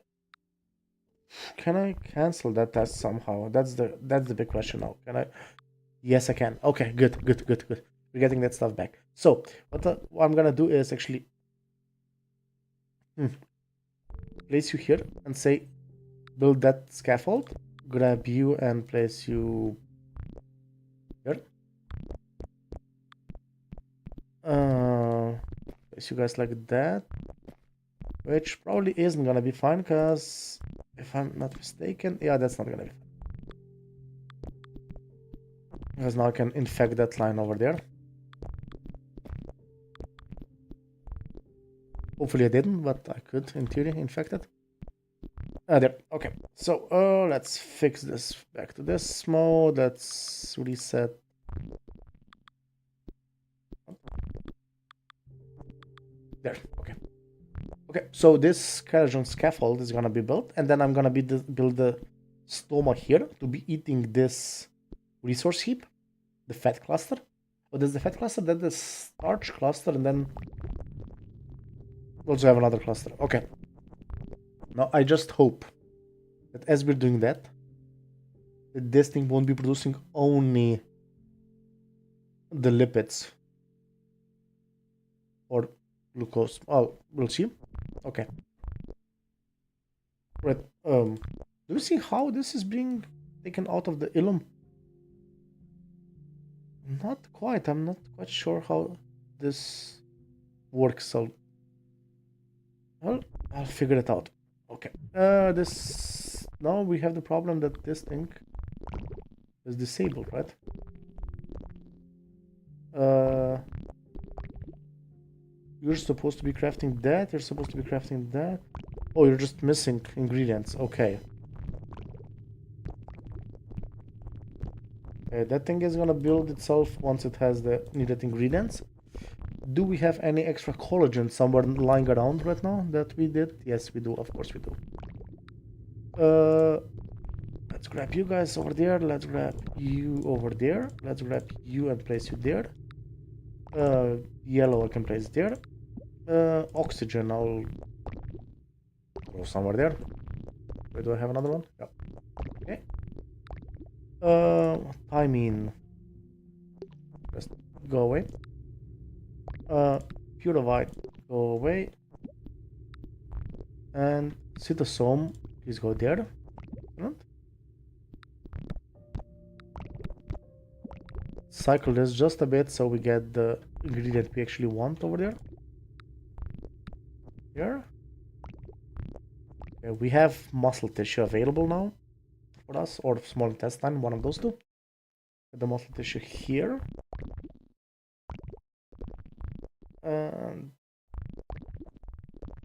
cancel that test somehow? That's the big question now. Can I? Yes, I can. Okay, good. We're getting that stuff back. So what I'm gonna do is actually place you here and say build that scaffold. Grab you and place you here. Place you guys like that. Which probably isn't gonna be fine, because if I'm not mistaken, yeah, that's not gonna be fine. Because now I can infect that line over there. Hopefully I didn't, but I could, in theory, infect it. There. Okay. So, let's fix this back to this mode. Let's reset. There. Okay. Okay, so this skeleton scaffold is gonna be built, and then I'm gonna build the stoma here to be eating this resource heap, the fat cluster. Oh, there's the fat cluster, then the starch cluster, and then we also have another cluster. Okay. Now I just hope that as we're doing that this thing won't be producing only the lipids or glucose. Oh, we'll see. Okay. Right. Do you see how this is being taken out of the ileum? Not quite. I'm not quite sure how this works. So, well, I'll figure it out. Okay. This now we have the problem that this thing is disabled, right? You're supposed to be crafting that. You're supposed to be crafting that. Oh, you're just missing ingredients. Okay. Okay, that thing is gonna build itself once it has the needed ingredients. Do we have any extra collagen somewhere lying around right now that we did? Yes, we do. Of course we do. Let's grab you guys over there. Let's grab you over there. Let's grab you and place you there. Yellow I can place there. Oxygen I'll go somewhere there. Wait, do I have another one? Yep. Okay. Thymine. Just go away. Purivite, go away. And cytosome, please go there. Excellent. Cycle this just a bit so we get the ingredient we actually want over there. Here. Okay, we have muscle tissue available now for us, or small intestine, one of those two. Get the muscle tissue here.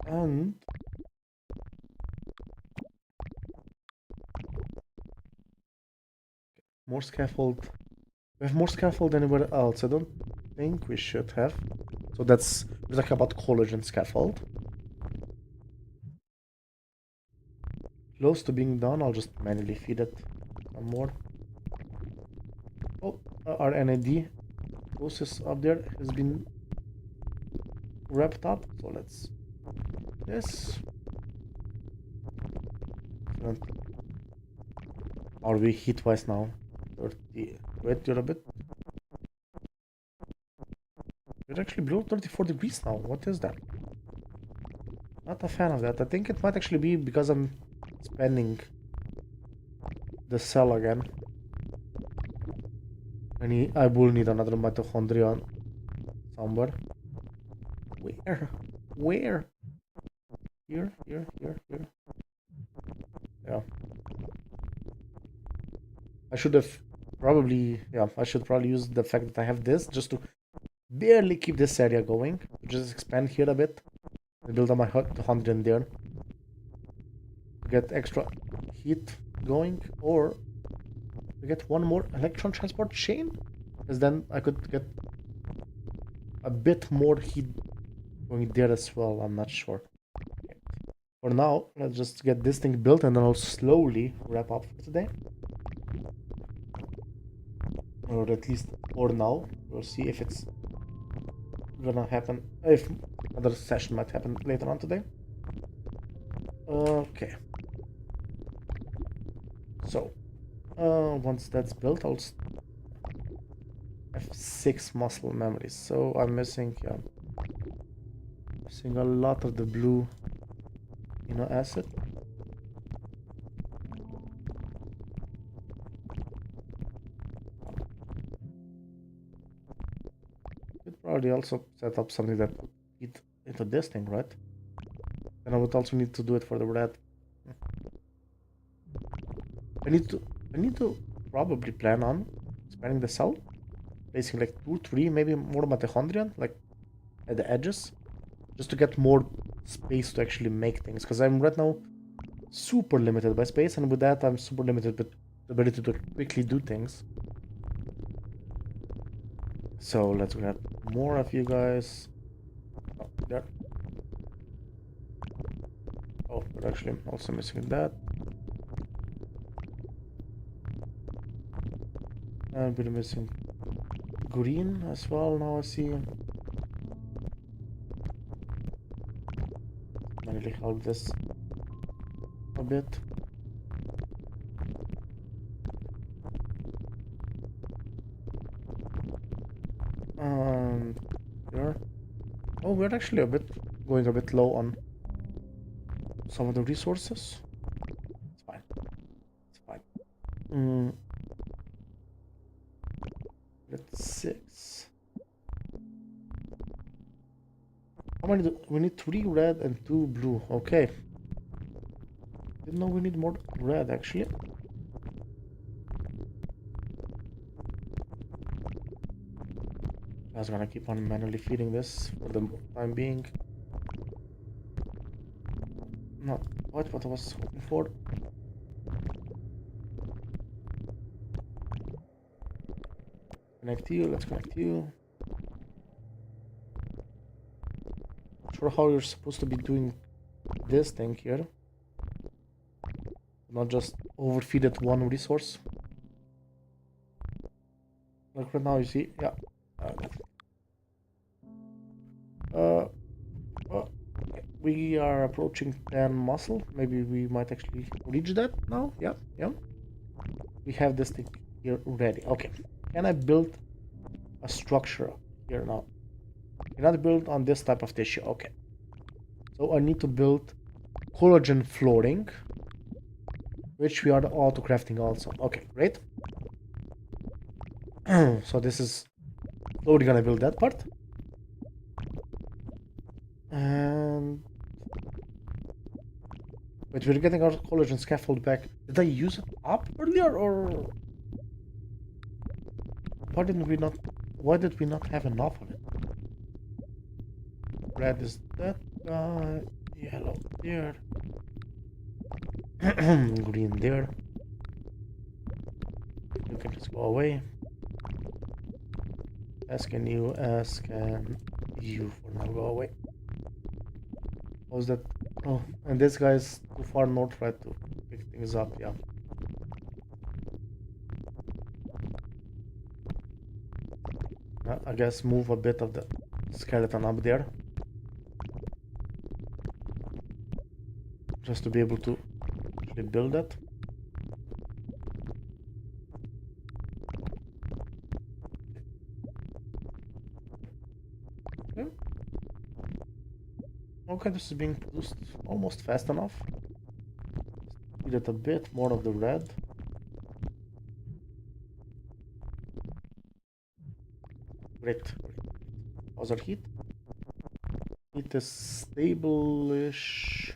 And more scaffold. We have more scaffold than anywhere else. I don't think we should have. So that's, we're talking about collagen scaffold. Close to being done, I'll just manually feed it some more. Oh, our NAD process up there has been wrapped up. So let's this. And are we heat wise now? 30. Wait, you're a bit. We're actually below 34 degrees now. What is that? Not a fan of that. I think it might actually be because I'm spending the cell again. I will need another mitochondria somewhere. Where? Where? Here. Yeah. I should have probably, yeah, I should probably use the fact that I have this just to barely keep this area going. Just expand here a bit and build up my 100 there. To get extra heat going, or to get one more electron transport chain, because then I could get a bit more heat going there as well. I'm not sure. Okay. For now, let's just get this thing built and then I'll slowly wrap up for today. Or at least for now. We'll see if it's gonna happen, if another session might happen later on today. Okay. So, once that's built, I'll have 6 muscle memories. So I'm missing, yeah, missing a lot of the blue amino acid. Could probably also set up something that would eat into this thing, right? And I would also need to do it for the red. I need to probably plan on expanding the cell, placing like 2, 3, maybe more mitochondria, like at the edges, just to get more space to actually make things. Because I'm right now super limited by space, and with that I'm super limited with the ability to quickly do things. So let's grab more of you guys. Oh, there. Oh, we're actually also missing that. And we're missing green as well, now I see. Manually help this a bit. There. Oh, we're actually going a bit low on some of the resources. It's fine. It's fine. That's 6. How many we need? 3 red and 2 blue. Okay. Didn't know we need more red actually. I was gonna keep on manually feeding this for the time being. Not quite what I was hoping for. Connect you, let's connect you. Not sure how you're supposed to be doing this thing here. Not just overfeed it one resource. Like right now, you see, yeah. Okay. We are approaching 10 muscle. Maybe we might actually reach that now. Yeah, yeah. We have this thing here ready. Okay. Can I build a structure here now? Cannot build on this type of tissue. Okay. So I need to build collagen flooring, which we are auto crafting also. Okay, great. So this is slowly gonna build that part. And wait, we're getting our collagen scaffold back. Did I use it up earlier, or why did we not have enough of it? Red is that guy, yellow there, green there. You can just go away. As can you for now go away. How's that? Oh, and this guy's too far north, right, to pick things up, yeah. I guess move a bit of the skeleton up there. Just to be able to actually build that. Okay. Okay, this is being produced almost fast enough. Need it a bit more of the red. Great. How's our heat? Heat is stable-ish.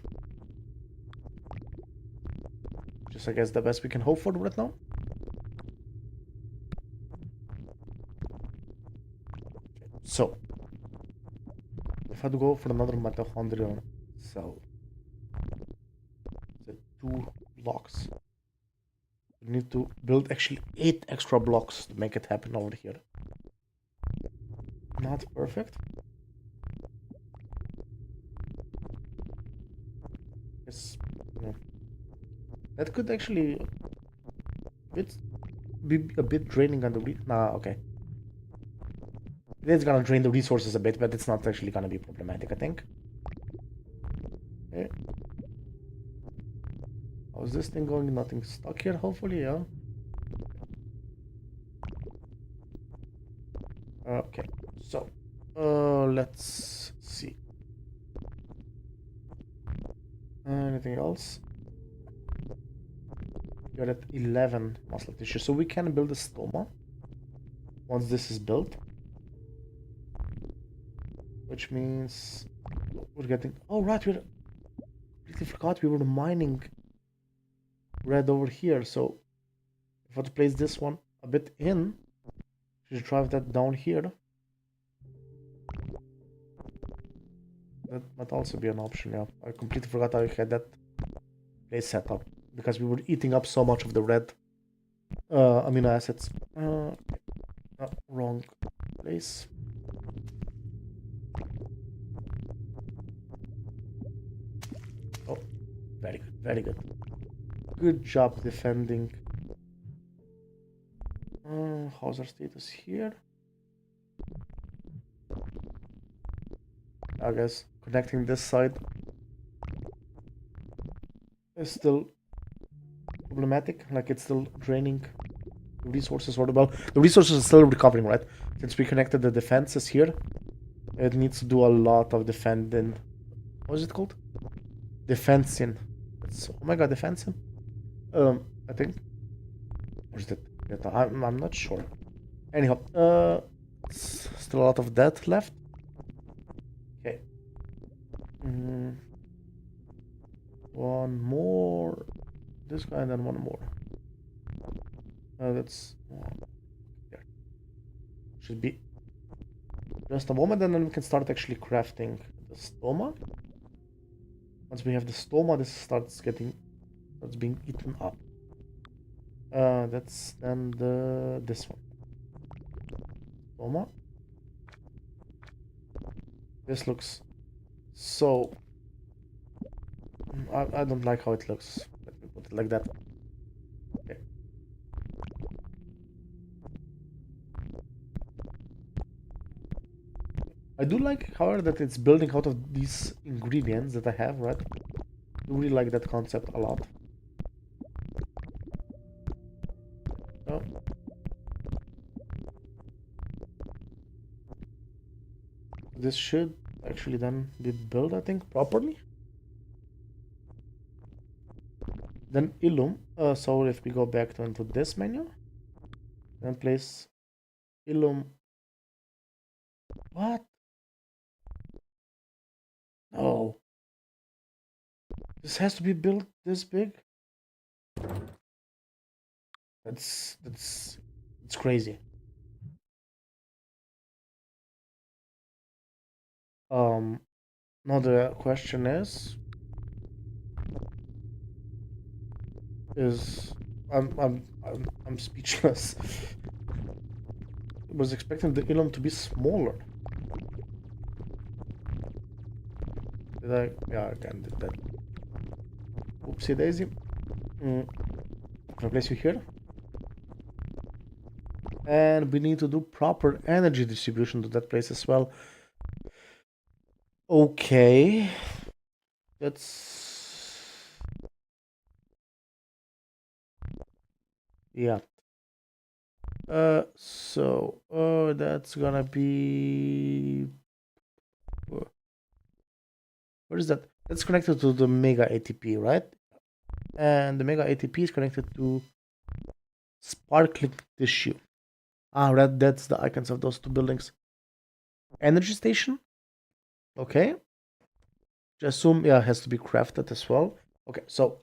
Just I guess the best we can hope for right now. So, if I had to go for another mitochondrial cell, the 2 blocks. We need to build actually 8 extra blocks to make it happen over here. Not perfect. Yes, no. That could actually be a bit draining on the okay. It's gonna drain the resources a bit, but it's not actually gonna be problematic, I think. Okay. How's this thing going? Nothing stuck here, hopefully, yeah. Okay, so let's see. Anything else? You're at 11 muscle tissue, so we can build a stoma once this is built. Which means we're getting... Oh, right, we completely forgot we were mining red over here, so if I were to place this one a bit in, should drive that down here. That might also be an option, yeah. I completely forgot I had that place set up because we were eating up so much of the red amino acids. Wrong place. Oh, very good, very good. Good job defending. How's our status here? I guess connecting this side is still problematic, like it's still draining the resources, or well, the resources are still recovering, right? Since we connected the defenses here, it needs to do a lot of defending. What is it called? Defensing. It's, oh my god, defensing? I think. Or is it? I'm not sure. Anyhow, still a lot of that left. Okay. One more. This guy, and then one more. That's there. Should be just a moment, and then we can start actually crafting the stoma. Once we have the stoma, this starts being eaten up. That's then this one. Toma. This looks so... I don't like how it looks. Let me put it like that. Okay. I do like, however, that it's building out of these ingredients that I have, right? I really like that concept a lot. So, this should actually then be built, I think, properly. Then Illum. So if we go back into this menu, then place Illum. What? No. This has to be built this big? It's crazy. Now the question is I'm speechless. I was expecting the Illum to be smaller. Did I? Yeah, again did that. Oopsie daisy. Can I place you here? And we need to do proper energy distribution to that place as well. Okay. That's... yeah. So, that's gonna be... where is that? That's connected to the Mega ATP, right? And the Mega ATP is connected to Sparkling Tissue. Ah, right, that's the icons of those two buildings. Energy Station? Okay. Just assume, yeah, it has to be crafted as well. Okay, so...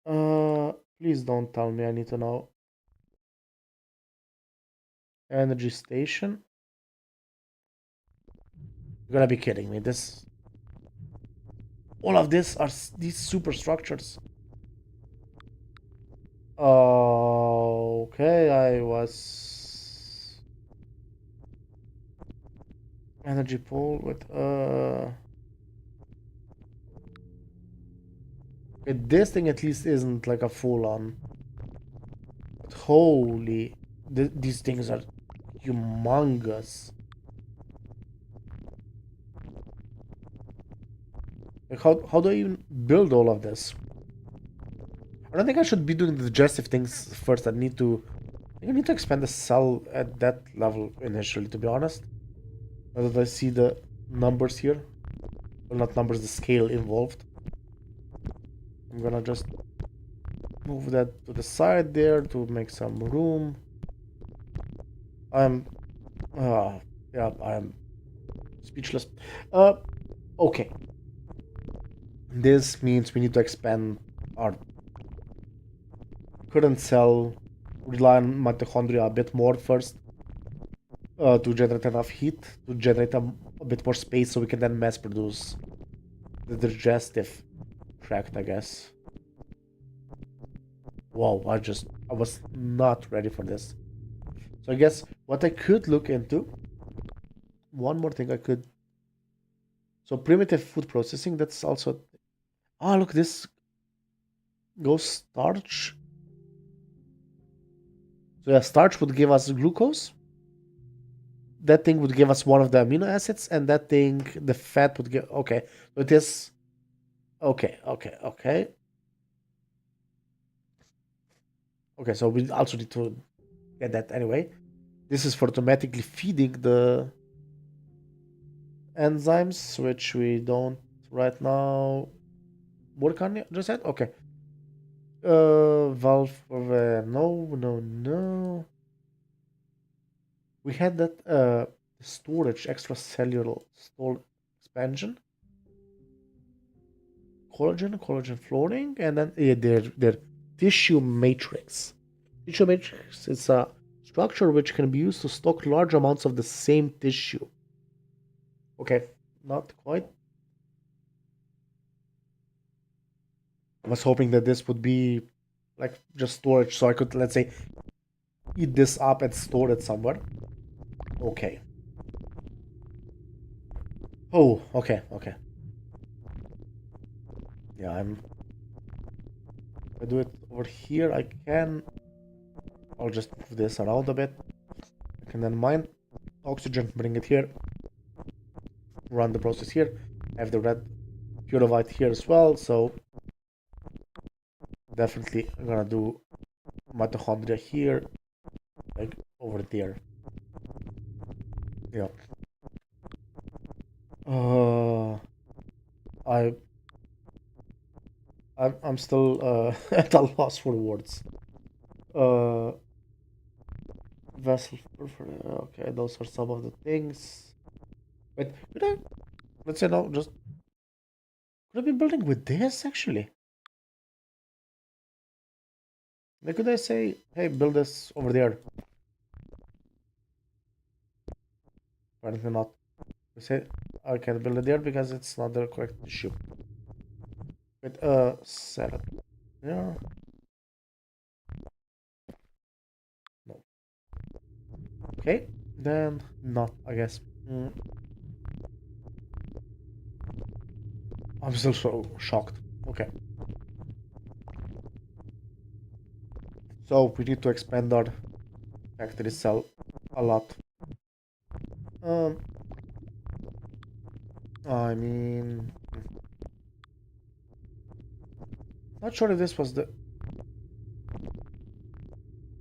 please don't tell me I need to know. Energy Station? You're gonna be kidding me. This... all of this are these superstructures. Okay, I was... energy pool with okay, this thing at least isn't like a full-on. But holy, these things are humongous. Like how do I even build all of this? I don't think I should be doing the digestive things first. I think I need to expand the cell at that level initially, to be honest. Now that I see the numbers here. Well, not numbers, the scale involved. I'm gonna just move that to the side there to make some room. I'm... yeah, I'm speechless. Okay. This means we need to expand our current cell, rely on mitochondria a bit more first, to generate enough heat, to generate a bit more space so we can then mass produce the digestive tract, I guess. Wow, I was not ready for this. So I guess what I could look into, one more thing I could, so primitive food processing, that's also, ah, look, this goes starch. So yeah, starch would give us glucose. That thing would give us one of the amino acids, and that thing, the fat would give, okay. So it is, okay. Okay, so we also need to get that anyway. This is for automatically feeding the enzymes, which we don't right now work on just yet. Okay. Valve for no. We had that storage, extracellular store expansion. Collagen flooring, and then their tissue matrix. Tissue matrix is a structure which can be used to stock large amounts of the same tissue. Okay, not quite. I was hoping that this would be like just storage, so I could, let's say, eat this up and store it somewhere. Okay. Oh, okay, okay. Yeah, I do it over here. I'll just move this around a bit. I can then mine oxygen, bring it here, run the process here. I have the red purified here as well, so definitely I'm gonna do mitochondria here, like over there. Yeah. I I'm still at a loss for words. Uh, vessel. Okay, those are some of the things. Wait, could I? Let's say no. Just could I be building with this actually? Like, could I say, hey, build this over there? Apparently not. We say I can build it there because it's not the correct issue. Wait, set it there. No. Okay, then not. I guess. I'm still so shocked. Okay. So we need to expand our factory cell a lot. Um, I mean, not sure if this was the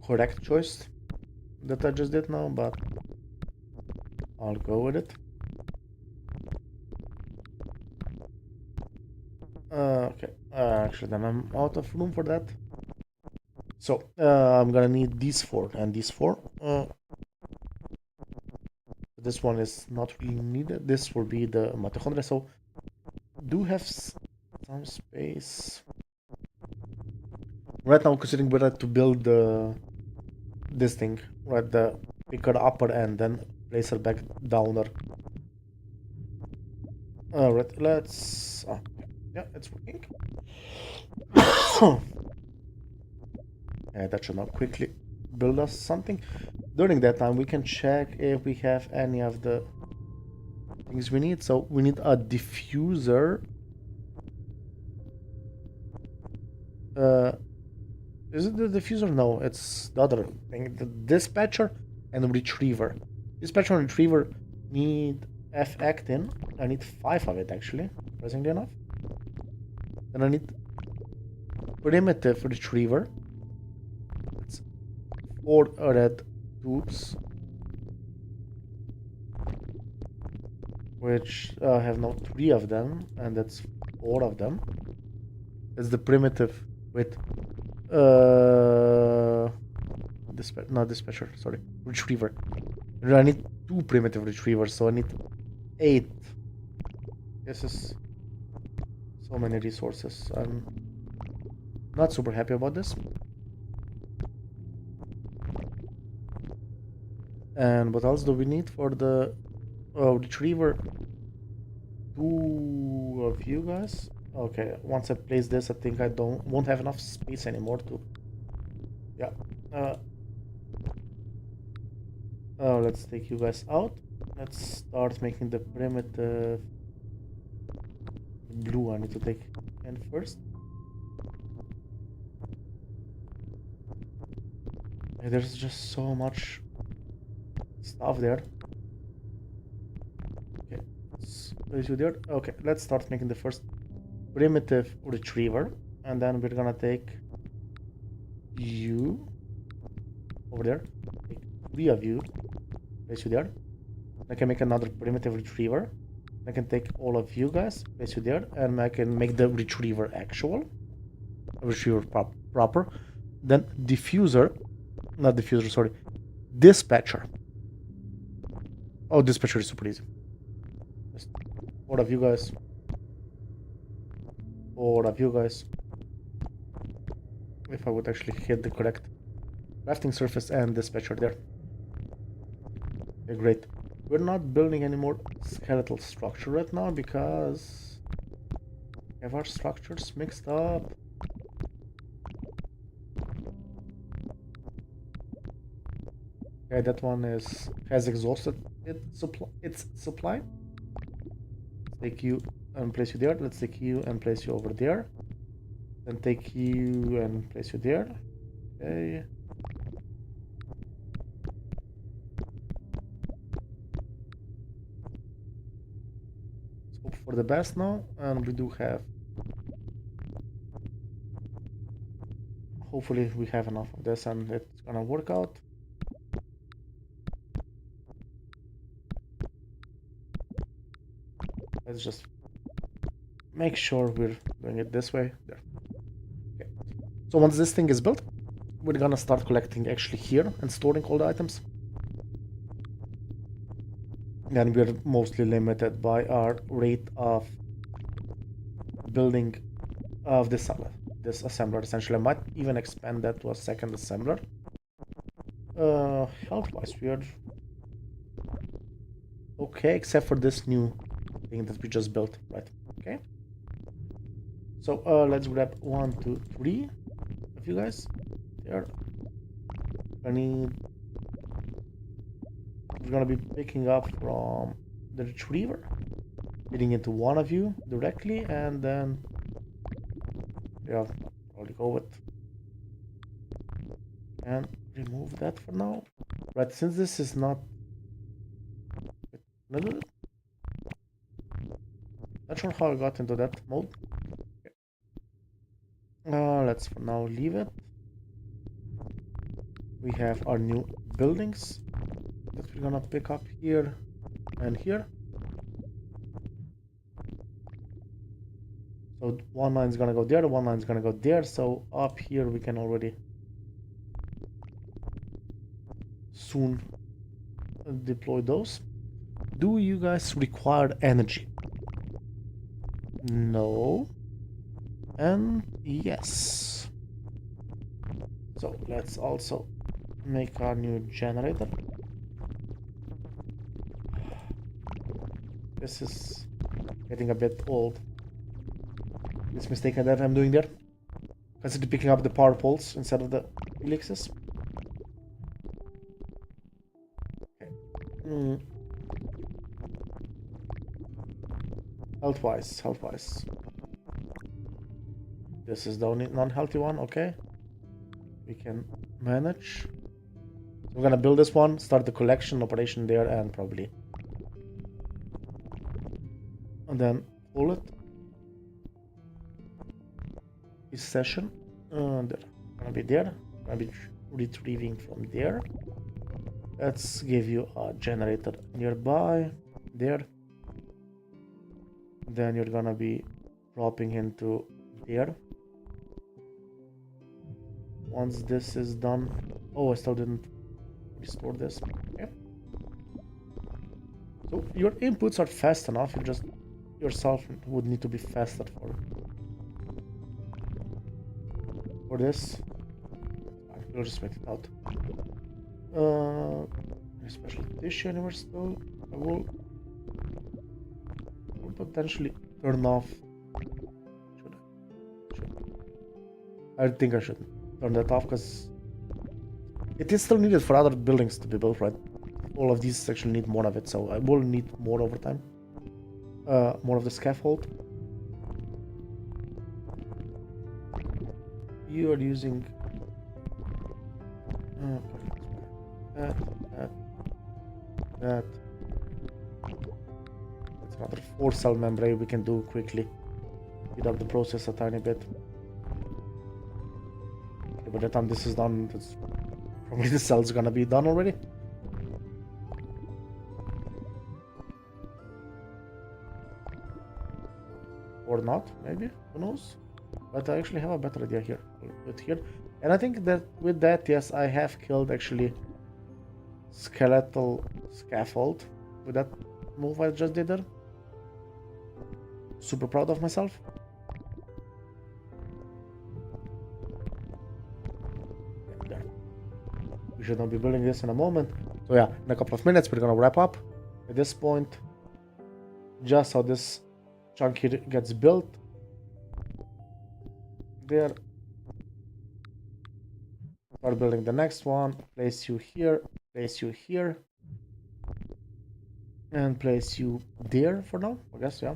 correct choice that I just did now, but I'll go with it. Okay, actually, then I'm out of room for that. So I'm gonna need these four and these four. This one is not really needed. This will be the mitochondria. So do have some space. Right now, considering whether to build this thing, right, the picker upper and then place her back downer. Alright, let's. Oh, yeah, it's working. Yeah, that should now quickly build us something. During that time, we can check if we have any of the things we need. So we need a diffuser. Is it the diffuser? No, it's the other thing. The dispatcher and retriever. Dispatcher and retriever need F-actin. I need 5 of it actually, surprisingly enough. Then I need primitive retriever. It's 4 red tubes, which have now 3 of them, and that's 4 of them. It's the primitive with not dispatcher, sorry, retriever. I need 2 primitive retrievers, so I need 8. This is so many resources. I'm not super happy about this. And what else do we need for the retriever? 2 of you guys. Okay, once I place this, I think I won't have enough space anymore to. Yeah. Let's take you guys out. Let's start making the primitive blue. I need to take in first. There's just so much stuff there. Okay, let's place you there. Okay, let's start making the first primitive retriever, and then we're gonna take you over there. Take 3 of you, place you there. I can make another primitive retriever. I can take all of you guys, place you there, and I can make the retriever actual. Retriever proper. Then diffuser, not diffuser, sorry, dispatcher. Oh, dispatcher is super easy. Just 4 of you guys. 4 of you guys. If I would actually hit the correct crafting surface and dispatcher there. Okay, great. We're not building any more skeletal structure right now because we have our structures mixed up. Okay, that one has exhausted its supply. Take you and place you there. Let's take you and place you over there. Then take you and place you there. Okay. Let's hope for the best now, and we do have. Hopefully, we have enough of this, and it's gonna work out. Let's just make sure we're doing it this way. There. Okay. So once this thing is built, we're gonna start collecting actually here and storing all the items. And we're mostly limited by our rate of building of this assembler. Essentially, I might even expand that to a second assembler. Health-wise, we're okay, except for this new thing that we just built, right? Okay. So let's grab 1, 2, 3 of you guys. There. We're gonna be picking up from the retriever, getting into one of you directly, and then yeah, probably go with and remove that for now. Right, since this is not not sure how I got into that mode. Okay. Let's for now leave it. We have our new buildings that we're gonna pick up here and here. So one line is gonna go there, one line is gonna go there. So up here we can already soon deploy those. Do you guys require energy? No. And yes. So let's also make our new generator. This is getting a bit old. This mistake that I'm doing there. Consider picking up the power poles instead of the helixes. Okay. Health-wise. This is the only non-healthy one, okay. We can manage. So we're gonna build this one, start the collection operation there, and probably. And then pull it. This session. There. Gonna be there. Gonna be retrieving from there. Let's give you a generator nearby. There. Then you're gonna be dropping into there. Once this is done. Oh, I still didn't restore this. Okay. So your inputs are fast enough. You just yourself would need to be faster for this. We'll just wait it out. Special tissue anywhere still. I will potentially turn off. I think I should turn that off because it is still needed for other buildings to be built, right? All of these actually need more of it, so I will need more over time. More of the scaffold. You are using that. That's another 4-cell membrane we can do quickly. Speed up the process a tiny bit. Okay, by the time this is done, probably the cell's gonna be done already. Or not, maybe, who knows? But I actually have a better idea here. I'll put it here. And I think that with that, yes, I have killed actually skeletal scaffold with that move I just did there. Super proud of myself. There. We should not be building this in a moment. So yeah, in a couple of minutes, we're gonna wrap up at this point. Just how this chunk here gets built. There. Start building the next one. Place you here. Place you here. And place you there for now, I guess, yeah.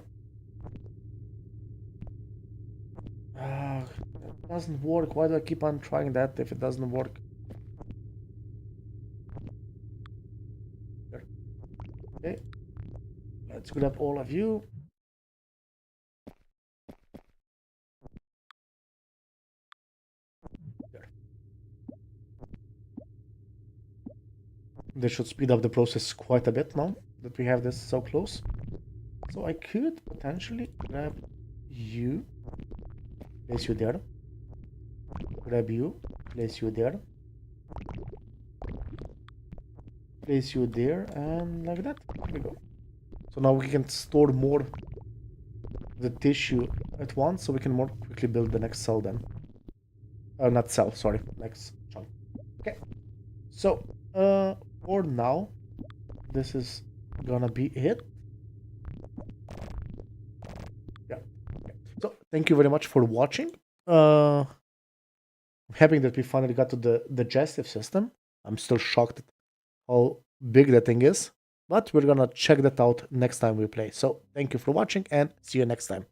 It doesn't work. Why do I keep on trying that if it doesn't work? There. Okay. Let's grab all of you. There. This should speed up the process quite a bit now that we have this so close. So I could potentially grab you, place you there. Grab you, place you there. Place you there, and like that. There we go. So now we can store more of the tissue at once, so we can more quickly build the next cell then. Not cell, sorry, next chunk. Okay. So, for now, this is gonna be it. Yeah. Okay. So, thank you very much for watching. I'm happy that we finally got to the digestive system. I'm still shocked at how big that thing is, but we're gonna check that out next time we play. So, thank you for watching and see you next time.